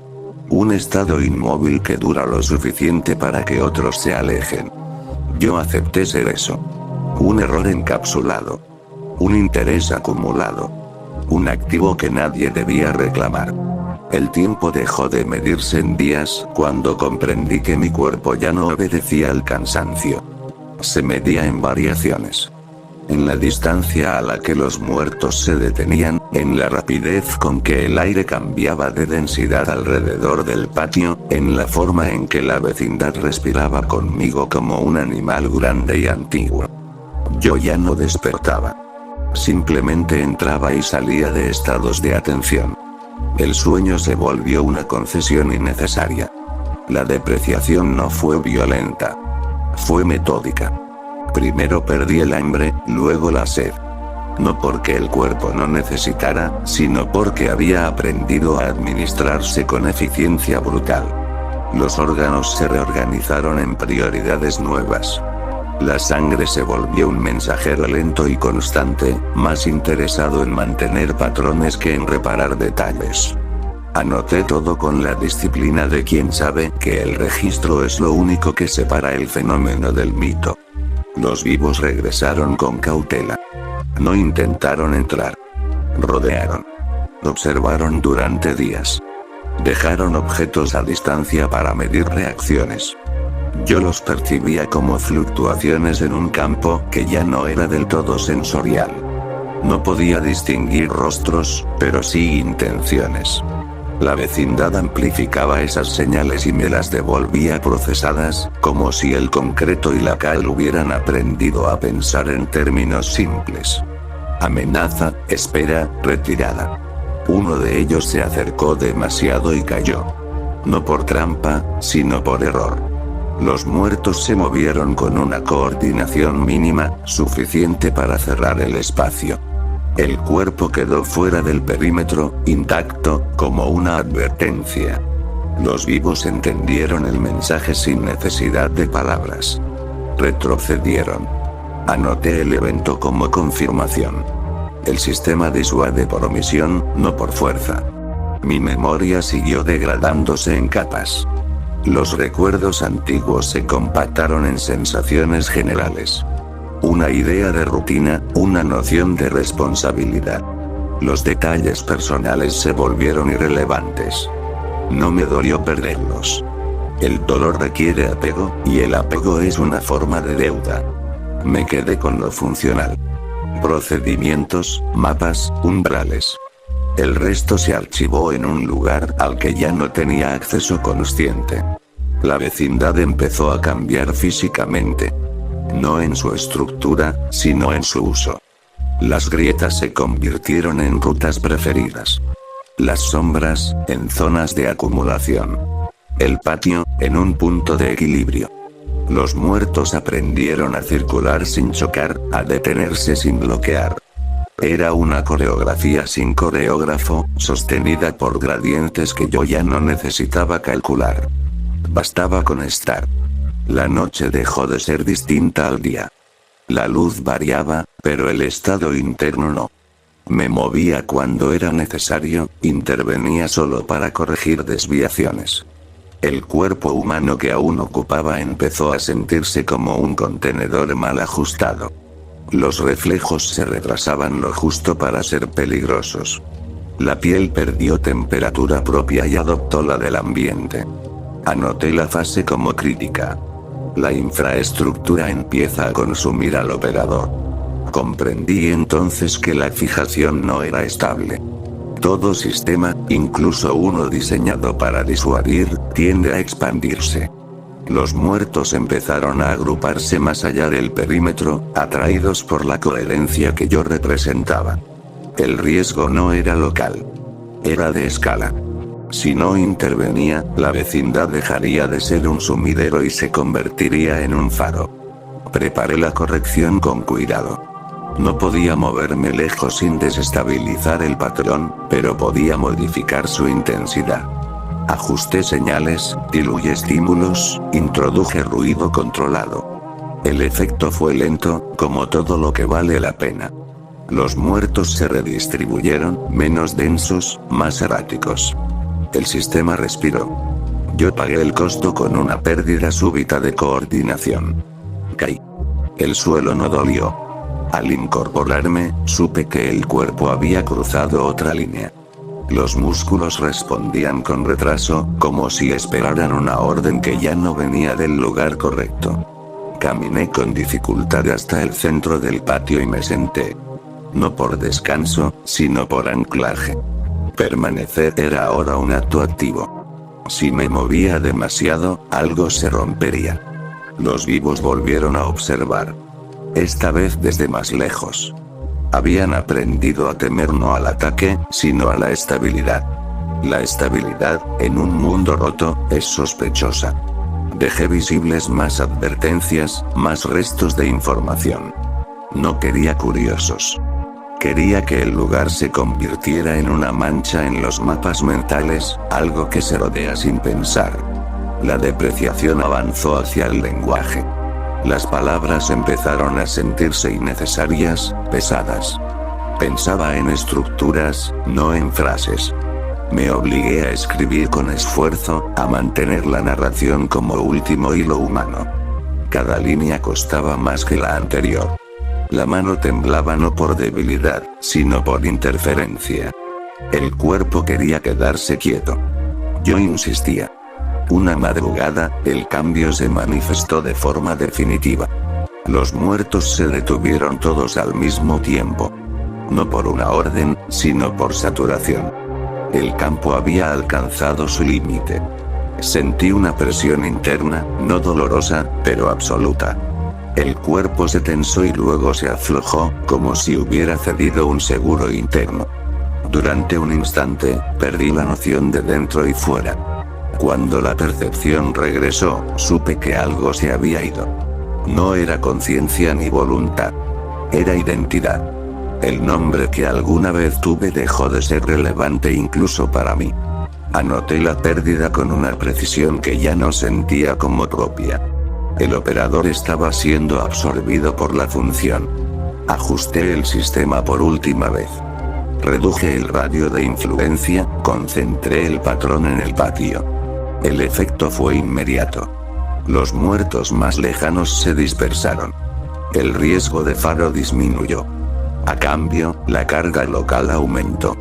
Un estado inmóvil que dura lo suficiente para que otros se alejen. Yo acepté ser eso. Un error encapsulado. Un interés acumulado. Un activo que nadie debía reclamar. El tiempo dejó de medirse en días cuando comprendí que mi cuerpo ya no obedecía al cansancio. Se medía en variaciones. En la distancia a la que los muertos se detenían, en la rapidez con que el aire cambiaba de densidad alrededor del patio, en la forma en que la vecindad respiraba conmigo como un animal grande y antiguo. Yo ya no despertaba. Simplemente entraba y salía de estados de atención. El sueño se volvió una concesión innecesaria. La depreciación no fue violenta. Fue metódica. Primero perdí el hambre, luego la sed. No porque el cuerpo no necesitara, sino porque había aprendido a administrarse con eficiencia brutal. Los órganos se reorganizaron en prioridades nuevas. La sangre se volvió un mensajero lento y constante, más interesado en mantener patrones que en reparar detalles. Anoté todo con la disciplina de quien sabe que el registro es lo único que separa el fenómeno del mito. Los vivos regresaron con cautela. No intentaron entrar. Rodearon. Observaron durante días. Dejaron objetos a distancia para medir reacciones. Yo los percibía como fluctuaciones en un campo que ya no era del todo sensorial. No podía distinguir rostros, pero sí intenciones. La vecindad amplificaba esas señales y me las devolvía procesadas, como si el concreto y la cal hubieran aprendido a pensar en términos simples. Amenaza, espera, retirada. Uno de ellos se acercó demasiado y cayó. No por trampa, sino por error. Los muertos se movieron con una coordinación mínima, suficiente para cerrar el espacio. El cuerpo quedó fuera del perímetro, intacto, como una advertencia. Los vivos entendieron el mensaje sin necesidad de palabras. Retrocedieron. Anoté el evento como confirmación. El sistema disuade por omisión, no por fuerza. Mi memoria siguió degradándose en capas. Los recuerdos antiguos se compactaron en sensaciones generales. Una idea de rutina, una noción de responsabilidad. Los detalles personales se volvieron irrelevantes. No me dolió perderlos. El dolor requiere apego, y el apego es una forma de deuda. Me quedé con lo funcional. Procedimientos, mapas, umbrales. El resto se archivó en un lugar al que ya no tenía acceso consciente. La vecindad empezó a cambiar físicamente. No en su estructura, sino en su uso. Las grietas se convirtieron en rutas preferidas. Las sombras, en zonas de acumulación. El patio, en un punto de equilibrio. Los muertos aprendieron a circular sin chocar, a detenerse sin bloquear. Era una coreografía sin coreógrafo, sostenida por gradientes que yo ya no necesitaba calcular. Bastaba con estar. La noche dejó de ser distinta al día. La luz variaba, pero el estado interno no. Me movía cuando era necesario, intervenía solo para corregir desviaciones. El cuerpo humano que aún ocupaba empezó a sentirse como un contenedor mal ajustado. Los reflejos se retrasaban lo justo para ser peligrosos. La piel perdió temperatura propia y adoptó la del ambiente. Anoté la fase como crítica. La infraestructura empieza a consumir al operador. Comprendí entonces que la fijación no era estable. Todo sistema, incluso uno diseñado para disuadir, tiende a expandirse. Los muertos empezaron a agruparse más allá del perímetro, atraídos por la coherencia que yo representaba. El riesgo no era local. Era de escala. Si no intervenía, la vecindad dejaría de ser un sumidero y se convertiría en un faro. Preparé la corrección con cuidado. No podía moverme lejos sin desestabilizar el patrón, pero podía modificar su intensidad. Ajusté señales, diluí estímulos, introduje ruido controlado. El efecto fue lento, como todo lo que vale la pena. Los muertos se redistribuyeron, menos densos, más erráticos. El sistema respiró. Yo pagué el costo con una pérdida súbita de coordinación. Caí. El suelo no dolió. Al incorporarme, supe que el cuerpo había cruzado otra línea. Los músculos respondían con retraso, como si esperaran una orden que ya no venía del lugar correcto. Caminé con dificultad hasta el centro del patio y me senté. No por descanso, sino por anclaje. Permanecer era ahora un acto activo. Si me movía demasiado, algo se rompería. Los vivos volvieron a observar. Esta vez desde más lejos. Habían aprendido a temer no al ataque, sino a la estabilidad. La estabilidad, en un mundo roto, es sospechosa. Dejé visibles más advertencias, más restos de información. No quería curiosos. Quería que el lugar se convirtiera en una mancha en los mapas mentales, algo que se rodea sin pensar. La depreciación avanzó hacia el lenguaje. Las palabras empezaron a sentirse innecesarias, pesadas. Pensaba en estructuras, no en frases. Me obligué a escribir con esfuerzo, a mantener la narración como último hilo humano. Cada línea costaba más que la anterior. La mano temblaba no por debilidad, sino por interferencia. El cuerpo quería quedarse quieto. Yo insistía. Una madrugada, el cambio se manifestó de forma definitiva. Los muertos se detuvieron todos al mismo tiempo. No por una orden, sino por saturación. El campo había alcanzado su límite. Sentí una presión interna, no dolorosa, pero absoluta. El cuerpo se tensó y luego se aflojó, como si hubiera cedido un seguro interno. Durante un instante, perdí la noción de dentro y fuera. Cuando la percepción regresó, supe que algo se había ido. No era conciencia ni voluntad. Era identidad. El nombre que alguna vez tuve dejó de ser relevante incluso para mí. Anoté la pérdida con una precisión que ya no sentía como propia. El operador estaba siendo absorbido por la función. Ajusté el sistema por última vez. Reduje el radio de influencia, concentré el patrón en el patio. El efecto fue inmediato. Los muertos más lejanos se dispersaron. El riesgo de faro disminuyó. A cambio, la carga local aumentó.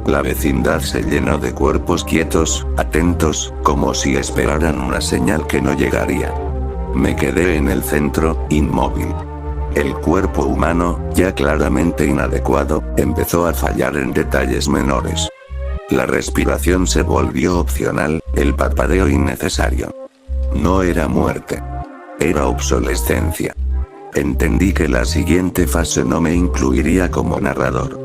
La vecindad se llenó de cuerpos quietos, atentos, como si esperaran una señal que no llegaría. Me quedé en el centro, inmóvil. El cuerpo humano, ya claramente inadecuado, empezó a fallar en detalles menores. La respiración se volvió opcional, el parpadeo innecesario. No era muerte. Era obsolescencia. Entendí que la siguiente fase no me incluiría como narrador.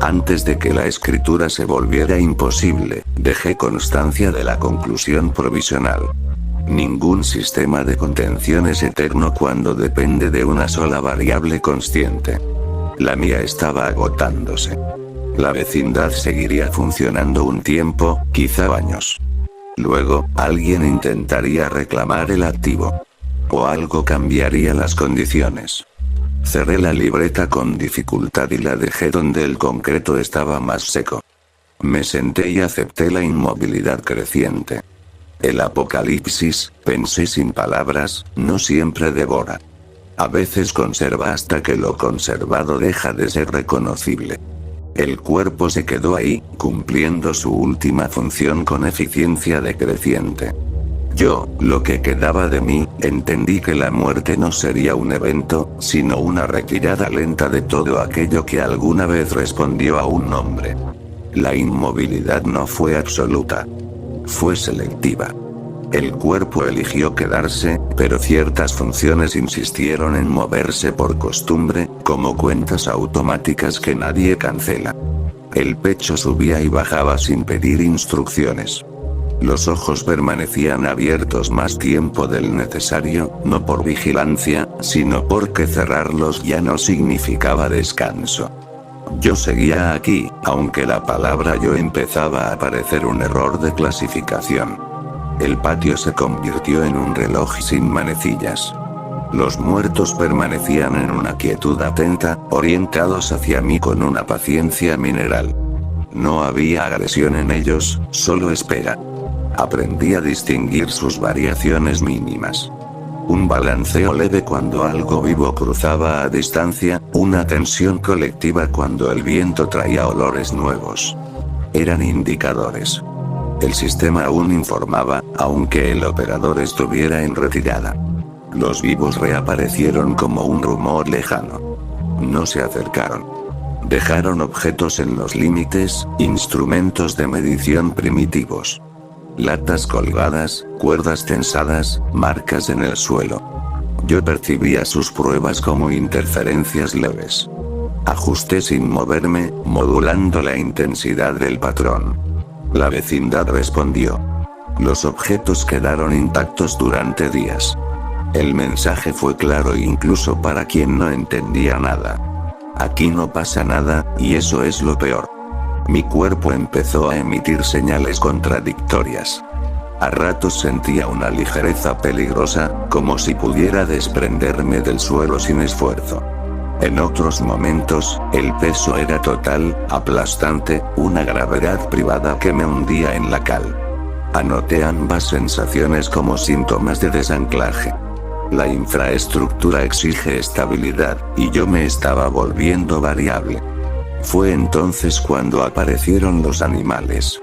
Antes de que la escritura se volviera imposible, dejé constancia de la conclusión provisional. Ningún sistema de contención es eterno cuando depende de una sola variable consciente. La mía estaba agotándose. La vecindad seguiría funcionando un tiempo, quizá años. Luego, alguien intentaría reclamar el activo. O algo cambiaría las condiciones. Cerré la libreta con dificultad y la dejé donde el concreto estaba más seco. Me senté y acepté la inmovilidad creciente. El apocalipsis, pensé sin palabras, no siempre devora. A veces conserva hasta que lo conservado deja de ser reconocible. El cuerpo se quedó ahí, cumpliendo su última función con eficiencia decreciente. Yo, lo que quedaba de mí, entendí que la muerte no sería un evento, sino una retirada lenta de todo aquello que alguna vez respondió a un nombre. La inmovilidad no fue absoluta. Fue selectiva. El cuerpo eligió quedarse, pero ciertas funciones insistieron en moverse por costumbre, como cuentas automáticas que nadie cancela. El pecho subía y bajaba sin pedir instrucciones. Los ojos permanecían abiertos más tiempo del necesario, no por vigilancia, sino porque cerrarlos ya no significaba descanso. Yo seguía aquí, aunque la palabra yo empezaba a parecer un error de clasificación. El patio se convirtió en un reloj sin manecillas. Los muertos permanecían en una quietud atenta, orientados hacia mí con una paciencia mineral. No había agresión en ellos, solo espera. Aprendí a distinguir sus variaciones mínimas. Un balanceo leve cuando algo vivo cruzaba a distancia, una tensión colectiva cuando el viento traía olores nuevos. Eran indicadores. El sistema aún informaba, aunque el operador estuviera en retirada. Los vivos reaparecieron como un rumor lejano. No se acercaron. Dejaron objetos en los límites, instrumentos de medición primitivos. Latas colgadas, cuerdas tensadas, marcas en el suelo. Yo percibía sus pruebas como interferencias leves. Ajusté sin moverme, modulando la intensidad del patrón. La vecindad respondió. Los objetos quedaron intactos durante días. El mensaje fue claro incluso para quien no entendía nada. Aquí no pasa nada, y eso es lo peor. Mi cuerpo empezó a emitir señales contradictorias. A ratos sentía una ligereza peligrosa, como si pudiera desprenderme del suelo sin esfuerzo. En otros momentos, el peso era total, aplastante, una gravedad privada que me hundía en la cal. Anoté ambas sensaciones como síntomas de desanclaje. La infraestructura exige estabilidad, y yo me estaba volviendo variable. Fue entonces cuando aparecieron los animales.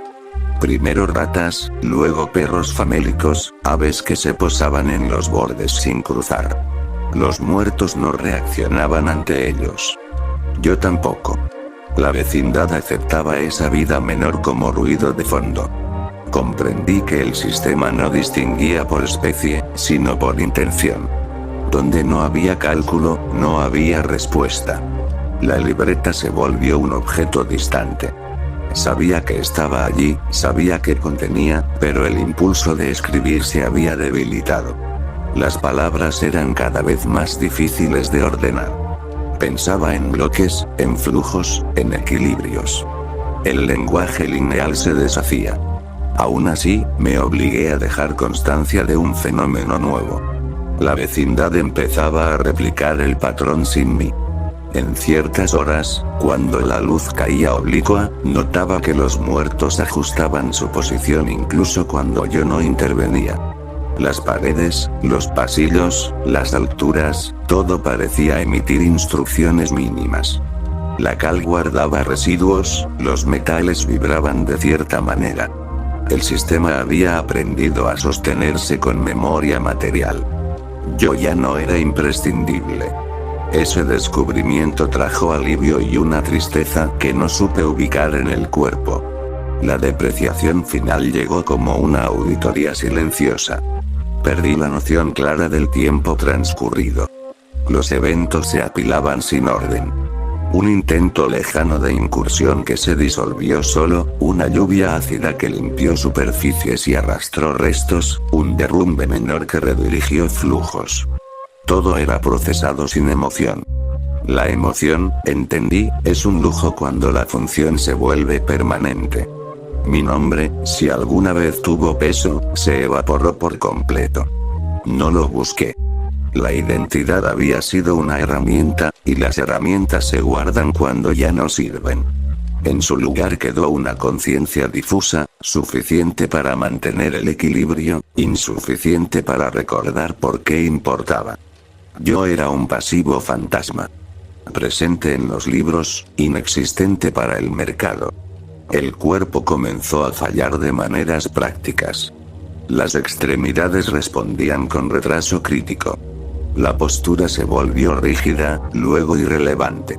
Primero ratas, luego perros famélicos, aves que se posaban en los bordes sin cruzar. Los muertos no reaccionaban ante ellos. Yo tampoco. La vecindad aceptaba esa vida menor como ruido de fondo. Comprendí que el sistema no distinguía por especie, sino por intención. Donde no había cálculo, no había respuesta. La libreta se volvió un objeto distante. Sabía que estaba allí, sabía que contenía, pero el impulso de escribir se había debilitado. Las palabras eran cada vez más difíciles de ordenar. Pensaba en bloques, en flujos, en equilibrios. El lenguaje lineal se deshacía. Aún así, me obligué a dejar constancia de un fenómeno nuevo. La vecindad empezaba a replicar el patrón sin mí. En ciertas horas, cuando la luz caía oblicua, notaba que los muertos ajustaban su posición incluso cuando yo no intervenía. Las paredes, los pasillos, las alturas, todo parecía emitir instrucciones mínimas. La cal guardaba residuos, los metales vibraban de cierta manera. El sistema había aprendido a sostenerse con memoria material. Yo ya no era imprescindible. Ese descubrimiento trajo alivio y una tristeza que no supe ubicar en el cuerpo. La depreciación final llegó como una auditoría silenciosa. Perdí la noción clara del tiempo transcurrido. Los eventos se apilaban sin orden. Un intento lejano de incursión que se disolvió solo, una lluvia ácida que limpió superficies y arrastró restos, un derrumbe menor que redirigió flujos. Todo era procesado sin emoción. La emoción, entendí, es un lujo cuando la función se vuelve permanente. Mi nombre, si alguna vez tuvo peso, se evaporó por completo. No lo busqué. La identidad había sido una herramienta, y las herramientas se guardan cuando ya no sirven. En su lugar quedó una conciencia difusa, suficiente para mantener el equilibrio, insuficiente para recordar por qué importaba. Yo era un pasivo fantasma. Presente en los libros, inexistente para el mercado. El cuerpo comenzó a fallar de maneras prácticas. Las extremidades respondían con retraso crítico. La postura se volvió rígida, luego irrelevante.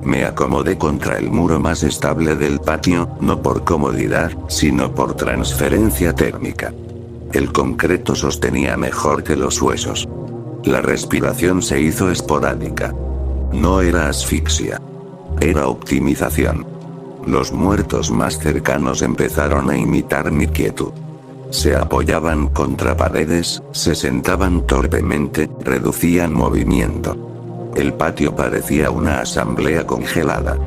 Me acomodé contra el muro más estable del patio, no por comodidad, sino por transferencia térmica. El concreto sostenía mejor que los huesos. La respiración se hizo esporádica. No era asfixia. Era optimización. Los muertos más cercanos empezaron a imitar mi quietud. Se apoyaban contra paredes, se sentaban torpemente, reducían movimiento. El patio parecía una asamblea congelada.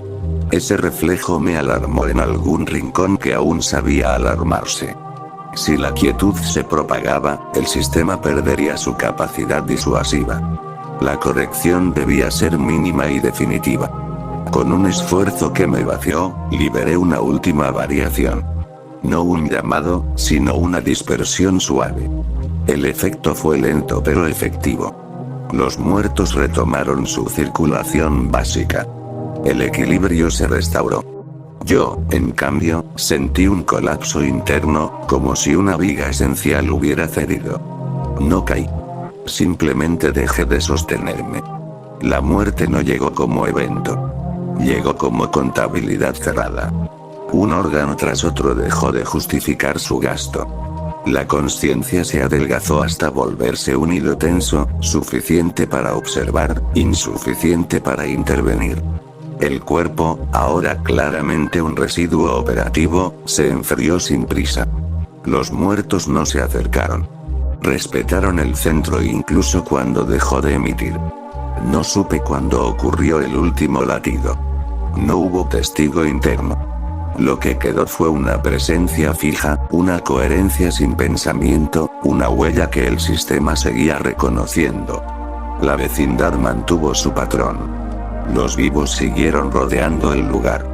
Ese reflejo me alarmó en algún rincón que aún sabía alarmarse. Si la quietud se propagaba, el sistema perdería su capacidad disuasiva. La corrección debía ser mínima y definitiva. Con un esfuerzo que me vació, liberé una última variación. No un llamado, sino una dispersión suave. El efecto fue lento pero efectivo. Los muertos retomaron su circulación básica. El equilibrio se restauró. Yo, en cambio, sentí un colapso interno, como si una viga esencial hubiera cedido. No caí. Simplemente dejé de sostenerme. La muerte no llegó como evento. Llegó como contabilidad cerrada. Un órgano tras otro dejó de justificar su gasto. La conciencia se adelgazó hasta volverse un hilo tenso, suficiente para observar, insuficiente para intervenir. El cuerpo, ahora claramente un residuo operativo, se enfrió sin prisa. Los muertos no se acercaron. Respetaron el centro incluso cuando dejó de emitir. No supe cuándo ocurrió el último latido. No hubo testigo interno. Lo que quedó fue una presencia fija, una coherencia sin pensamiento, una huella que el sistema seguía reconociendo. La vecindad mantuvo su patrón. Los vivos siguieron rodeando el lugar.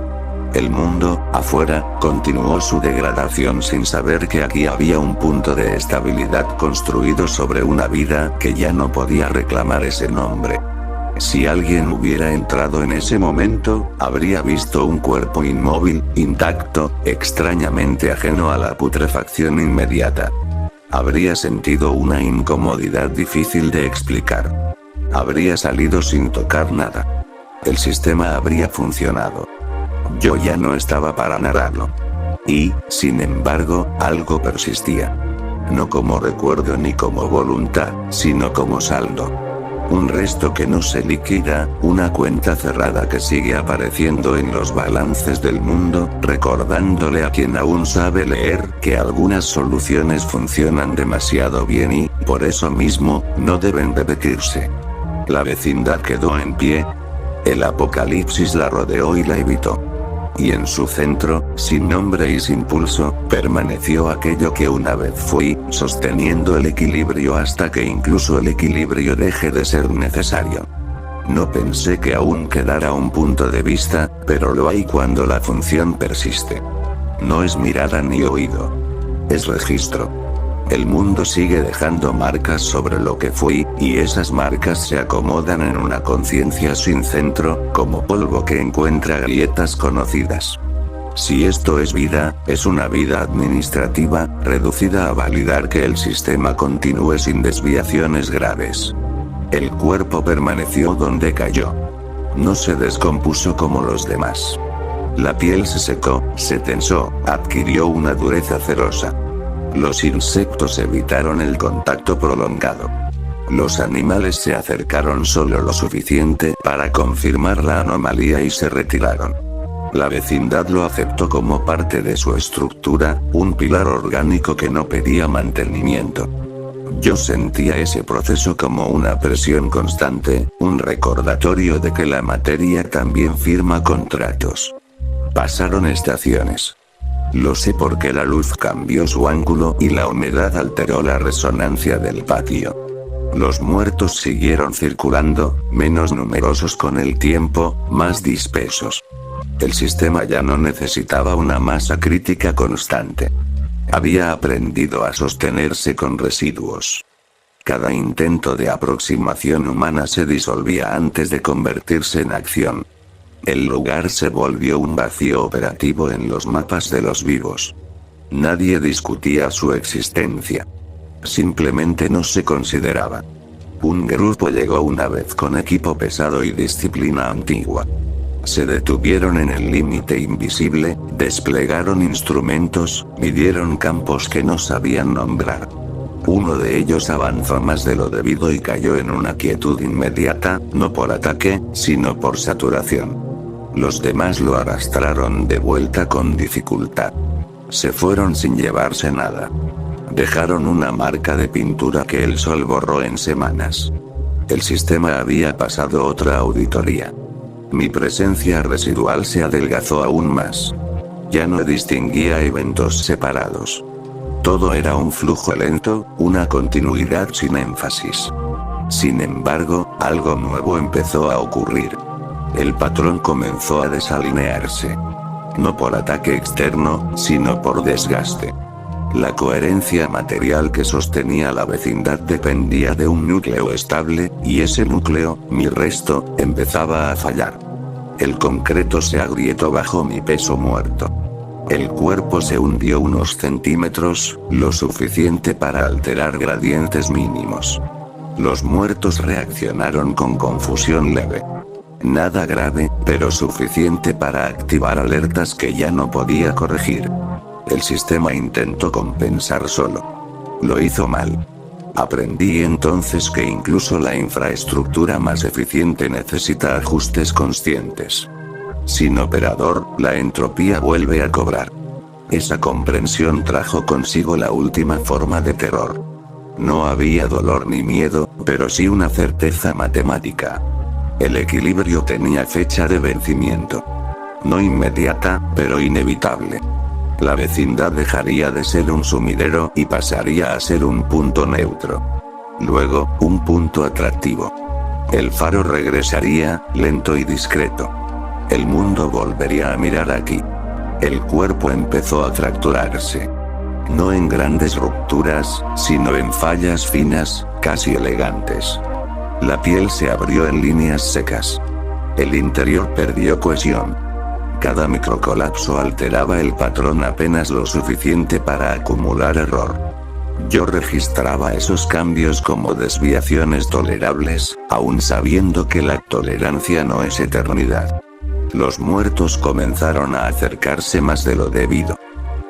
El mundo, afuera, continuó su degradación sin saber que aquí había un punto de estabilidad construido sobre una vida que ya no podía reclamar ese nombre. Si alguien hubiera entrado en ese momento, habría visto un cuerpo inmóvil, intacto, extrañamente ajeno a la putrefacción inmediata. Habría sentido una incomodidad difícil de explicar. Habría salido sin tocar nada. El sistema habría funcionado. Yo ya no estaba para narrarlo. Y, sin embargo, algo persistía. No como recuerdo ni como voluntad, sino como saldo. Un resto que no se liquida, una cuenta cerrada que sigue apareciendo en los balances del mundo, recordándole a quien aún sabe leer que algunas soluciones funcionan demasiado bien y, por eso mismo, no deben repetirse. La vecindad quedó en pie. El apocalipsis la rodeó y la evitó. Y en su centro, sin nombre y sin pulso, permaneció aquello que una vez fui, sosteniendo el equilibrio hasta que incluso el equilibrio deje de ser necesario. No pensé que aún quedara un punto de vista, pero lo hay cuando la función persiste. No es mirada ni oído. Es registro. El mundo sigue dejando marcas sobre lo que fui, y esas marcas se acomodan en una conciencia sin centro, como polvo que encuentra grietas conocidas. Si esto es vida, es una vida administrativa, reducida a validar que el sistema continúe sin desviaciones graves. El cuerpo permaneció donde cayó. No se descompuso como los demás. La piel se secó, se tensó, adquirió una dureza cerosa. Los insectos evitaron el contacto prolongado. Los animales se acercaron solo lo suficiente para confirmar la anomalía y se retiraron. La vecindad lo aceptó como parte de su estructura, un pilar orgánico que no pedía mantenimiento. Yo sentía ese proceso como una presión constante, un recordatorio de que la materia también firma contratos. Pasaron estaciones. Lo sé porque la luz cambió su ángulo y la humedad alteró la resonancia del patio. Los muertos siguieron circulando, menos numerosos con el tiempo, más dispersos. El sistema ya no necesitaba una masa crítica constante. Había aprendido a sostenerse con residuos. Cada intento de aproximación humana se disolvía antes de convertirse en acción. El lugar se volvió un vacío operativo en los mapas de los vivos. Nadie discutía su existencia. Simplemente no se consideraba. Un grupo llegó una vez con equipo pesado y disciplina antigua. Se detuvieron en el límite invisible, desplegaron instrumentos, midieron campos que no sabían nombrar. Uno de ellos avanzó más de lo debido y cayó en una quietud inmediata, no por ataque, sino por saturación. Los demás lo arrastraron de vuelta con dificultad. Se fueron sin llevarse nada. Dejaron una marca de pintura que el sol borró en semanas. El sistema había pasado otra auditoría. Mi presencia residual se adelgazó aún más. Ya no distinguía eventos separados. Todo era un flujo lento, una continuidad sin énfasis. Sin embargo, algo nuevo empezó a ocurrir. El patrón comenzó a desalinearse. No por ataque externo, sino por desgaste. La coherencia material que sostenía la vecindad dependía de un núcleo estable, y ese núcleo, mi resto, empezaba a fallar. El concreto se agrietó bajo mi peso muerto. El cuerpo se hundió unos centímetros, lo suficiente para alterar gradientes mínimos. Los muertos reaccionaron con confusión leve. Nada grave, pero suficiente para activar alertas que ya no podía corregir. El sistema intentó compensar solo. Lo hizo mal. Aprendí entonces que incluso la infraestructura más eficiente necesita ajustes conscientes. Sin operador, la entropía vuelve a cobrar. Esa comprensión trajo consigo la última forma de terror. No había dolor ni miedo, pero sí una certeza matemática. El equilibrio tenía fecha de vencimiento. No inmediata, pero inevitable. La vecindad dejaría de ser un sumidero y pasaría a ser un punto neutro. Luego, un punto atractivo. El faro regresaría, lento y discreto. El mundo volvería a mirar aquí. El cuerpo empezó a fracturarse. No en grandes rupturas, sino en fallas finas, casi elegantes. La piel se abrió en líneas secas. El interior perdió cohesión. Cada microcolapso alteraba el patrón apenas lo suficiente para acumular error. Yo registraba esos cambios como desviaciones tolerables, aun sabiendo que la tolerancia no es eternidad. Los muertos comenzaron a acercarse más de lo debido.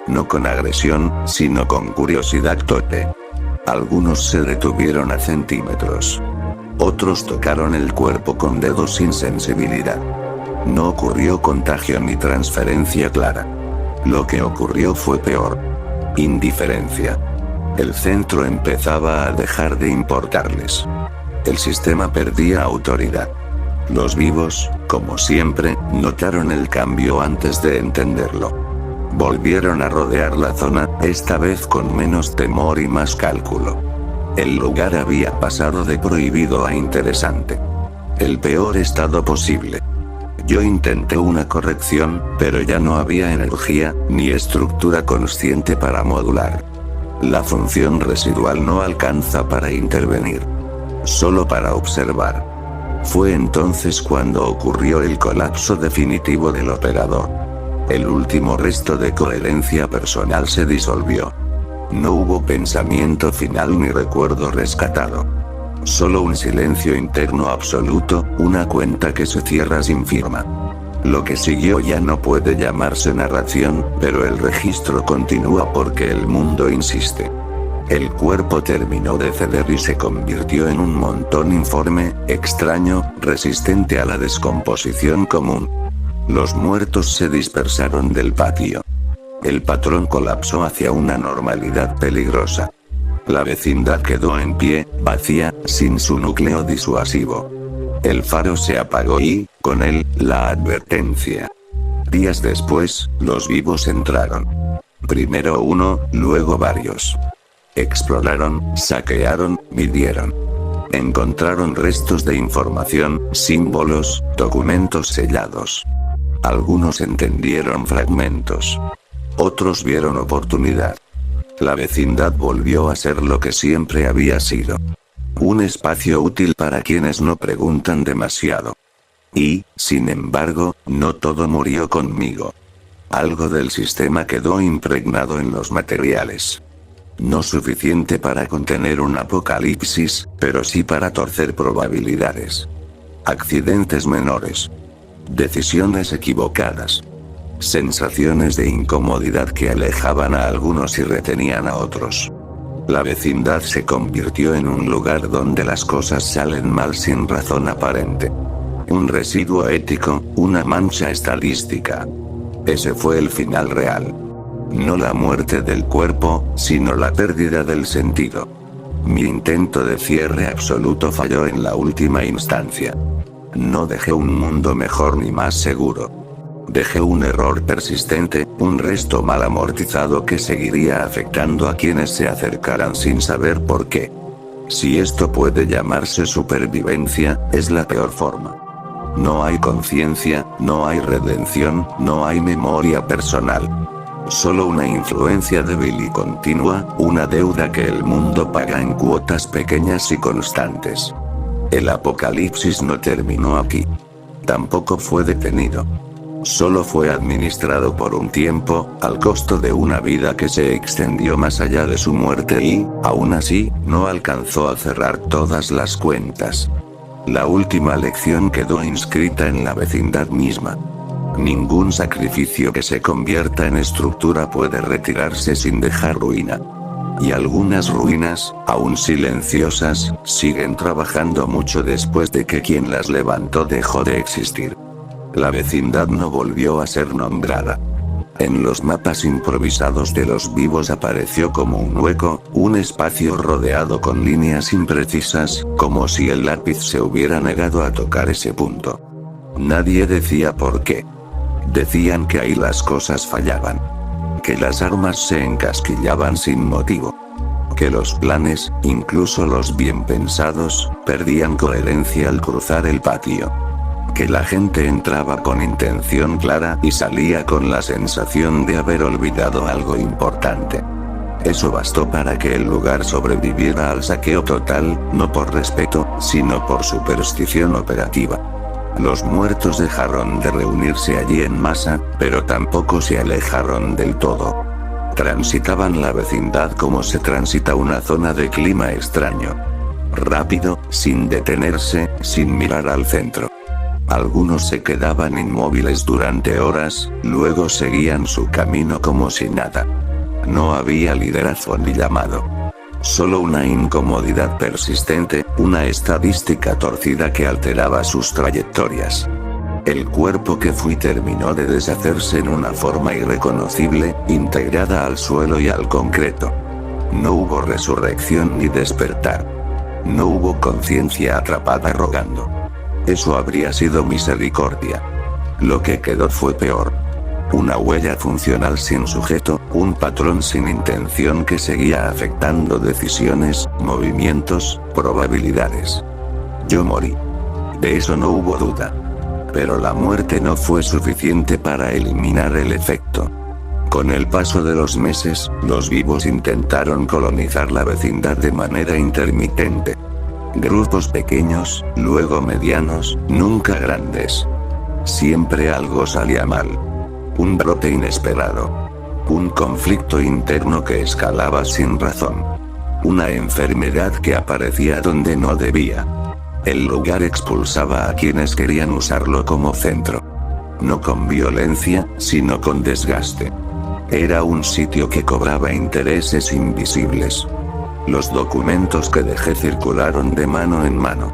No con agresión, sino con curiosidad torpe. Algunos se detuvieron a centímetros. Otros tocaron el cuerpo con dedos sin sensibilidad. No ocurrió contagio ni transferencia clara. Lo que ocurrió fue peor. Indiferencia. El centro empezaba a dejar de importarles. El sistema perdía autoridad. Los vivos, como siempre, notaron el cambio antes de entenderlo. Volvieron a rodear la zona, esta vez con menos temor y más cálculo. El lugar había pasado de prohibido a interesante. El peor estado posible. Yo intenté una corrección, pero ya no había energía, ni estructura consciente para modular. La función residual no alcanza para intervenir. Solo para observar. Fue entonces cuando ocurrió el colapso definitivo del operador. El último resto de coherencia personal se disolvió. No hubo pensamiento final ni recuerdo rescatado. Solo un silencio interno absoluto, una cuenta que se cierra sin firma. Lo que siguió ya no puede llamarse narración, pero el registro continúa porque el mundo insiste. El cuerpo terminó de ceder y se convirtió en un montón informe, extraño, resistente a la descomposición común. Los muertos se dispersaron del patio. El patrón colapsó hacia una normalidad peligrosa. La vecindad quedó en pie, vacía, sin su núcleo disuasivo. El faro se apagó y, con él, la advertencia. Días después, los vivos entraron. Primero uno, luego varios. Exploraron, saquearon, midieron. Encontraron restos de información, símbolos, documentos sellados. Algunos entendieron fragmentos. Otros vieron oportunidad. La vecindad volvió a ser lo que siempre había sido. Un espacio útil para quienes no preguntan demasiado. Y, sin embargo, no todo murió conmigo. Algo del sistema quedó impregnado en los materiales. No suficiente para contener un apocalipsis, pero sí para torcer probabilidades. Accidentes menores. Decisiones equivocadas. Sensaciones de incomodidad que alejaban a algunos y retenían a otros. La vecindad se convirtió en un lugar donde las cosas salen mal sin razón aparente. Un residuo ético, una mancha estadística. Ese fue el final real. No la muerte del cuerpo, sino la pérdida del sentido. Mi intento de cierre absoluto falló en la última instancia. No dejé un mundo mejor ni más seguro. Dejé un error persistente, un resto mal amortizado que seguiría afectando a quienes se acercaran sin saber por qué. Si esto puede llamarse supervivencia, es la peor forma. No hay conciencia, no hay redención, no hay memoria personal. Solo una influencia débil y continua, una deuda que el mundo paga en cuotas pequeñas y constantes. El apocalipsis no terminó aquí. Tampoco fue detenido. Solo fue administrado por un tiempo, al costo de una vida que se extendió más allá de su muerte y, aún así, no alcanzó a cerrar todas las cuentas. La última lección quedó inscrita en la vecindad misma. Ningún sacrificio que se convierta en estructura puede retirarse sin dejar ruina. Y algunas ruinas, aún silenciosas, siguen trabajando mucho después de que quien las levantó dejó de existir. La vecindad no volvió a ser nombrada. En los mapas improvisados de los vivos apareció como un hueco, un espacio rodeado con líneas imprecisas, como si el lápiz se hubiera negado a tocar ese punto. Nadie decía por qué. Decían que ahí las cosas fallaban. Que las armas se encasquillaban sin motivo. Que los planes, incluso los bien pensados, perdían coherencia al cruzar el patio. Que la gente entraba con intención clara y salía con la sensación de haber olvidado algo importante. Eso bastó para que el lugar sobreviviera al saqueo total, no por respeto, sino por superstición operativa. Los muertos dejaron de reunirse allí en masa, pero tampoco se alejaron del todo. Transitaban la vecindad como se transita una zona de clima extraño. Rápido, sin detenerse, sin mirar al centro. Algunos se quedaban inmóviles durante horas, luego seguían su camino como si nada. No había liderazgo ni llamado. Solo una incomodidad persistente, una estadística torcida que alteraba sus trayectorias. El cuerpo que fui terminó de deshacerse en una forma irreconocible, integrada al suelo y al concreto. No hubo resurrección ni despertar. No hubo conciencia atrapada rogando. Eso habría sido misericordia. Lo que quedó fue peor. Una huella funcional sin sujeto, un patrón sin intención que seguía afectando decisiones, movimientos, probabilidades. Yo morí. De eso no hubo duda. Pero la muerte no fue suficiente para eliminar el efecto. Con el paso de los meses, los vivos intentaron colonizar la vecindad de manera intermitente. Grupos pequeños, luego medianos, nunca grandes. Siempre algo salía mal. Un brote inesperado. Un conflicto interno que escalaba sin razón. Una enfermedad que aparecía donde no debía. El lugar expulsaba a quienes querían usarlo como centro. No con violencia, sino con desgaste. Era un sitio que cobraba intereses invisibles. Los documentos que dejé circularon de mano en mano.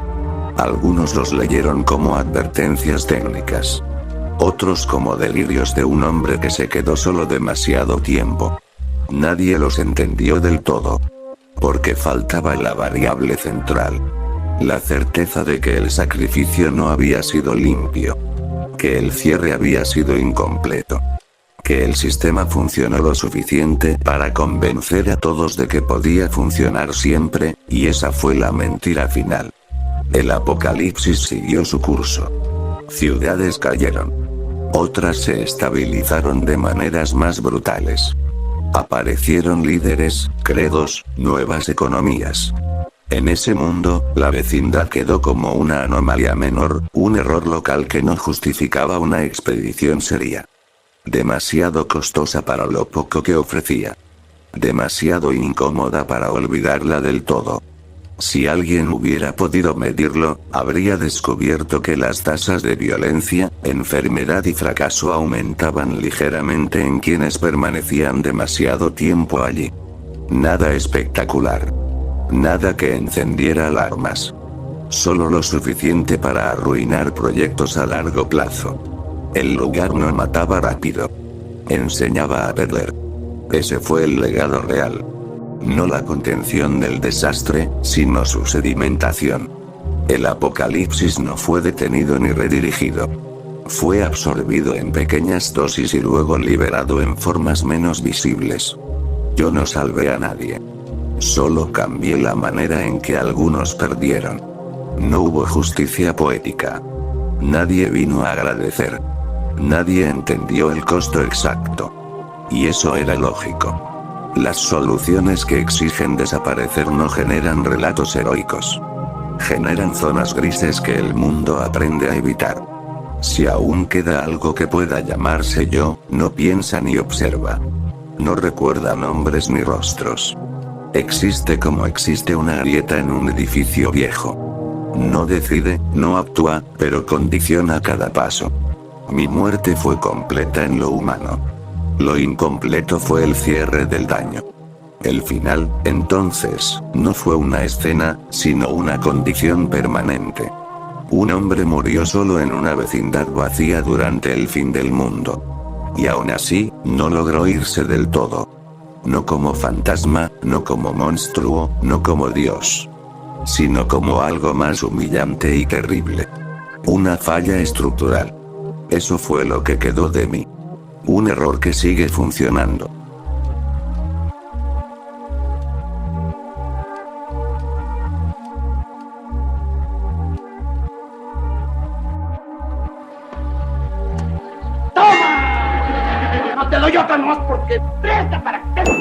Algunos los leyeron como advertencias técnicas. Otros como delirios de un hombre que se quedó solo demasiado tiempo. Nadie los entendió del todo. Porque faltaba la variable central. La certeza de que el sacrificio no había sido limpio. Que el cierre había sido incompleto. Que el sistema funcionó lo suficiente para convencer a todos de que podía funcionar siempre, y esa fue la mentira final. El apocalipsis siguió su curso. Ciudades cayeron. Otras se estabilizaron de maneras más brutales. Aparecieron líderes, credos, nuevas economías. En ese mundo, la vecindad quedó como una anomalía menor, un error local que no justificaba una expedición seria. Demasiado costosa para lo poco que ofrecía. Demasiado incómoda para olvidarla del todo. Si alguien hubiera podido medirlo, habría descubierto que las tasas de violencia, enfermedad y fracaso aumentaban ligeramente en quienes permanecían demasiado tiempo allí. Nada espectacular. Nada que encendiera alarmas. Solo lo suficiente para arruinar proyectos a largo plazo. El lugar no mataba rápido. Enseñaba a perder. Ese fue el legado real. No la contención del desastre, sino su sedimentación. El apocalipsis no fue detenido ni redirigido. Fue absorbido en pequeñas dosis y luego liberado en formas menos visibles. Yo no salvé a nadie. Solo cambié la manera en que algunos perdieron. No hubo justicia poética. Nadie vino a agradecer. Nadie entendió el costo exacto. Y eso era lógico. Las soluciones que exigen desaparecer no generan relatos heroicos. Generan zonas grises que el mundo aprende a evitar. Si aún queda algo que pueda llamarse yo, no piensa ni observa. No recuerda nombres ni rostros. Existe como existe una grieta en un edificio viejo. No decide, no actúa, pero condiciona cada paso. Mi muerte fue completa en lo humano. Lo incompleto fue el cierre del daño. El final, entonces, no fue una escena, sino una condición permanente. Un hombre murió solo en una vecindad vacía durante el fin del mundo. Y aún así, no logró irse del todo. No como fantasma, no como monstruo, no como Dios. Sino como algo más humillante y terrible. Una falla estructural. Eso fue lo que quedó de mí. Un error que sigue funcionando. ¡Toma! No te doy otra nomás porque presta para que te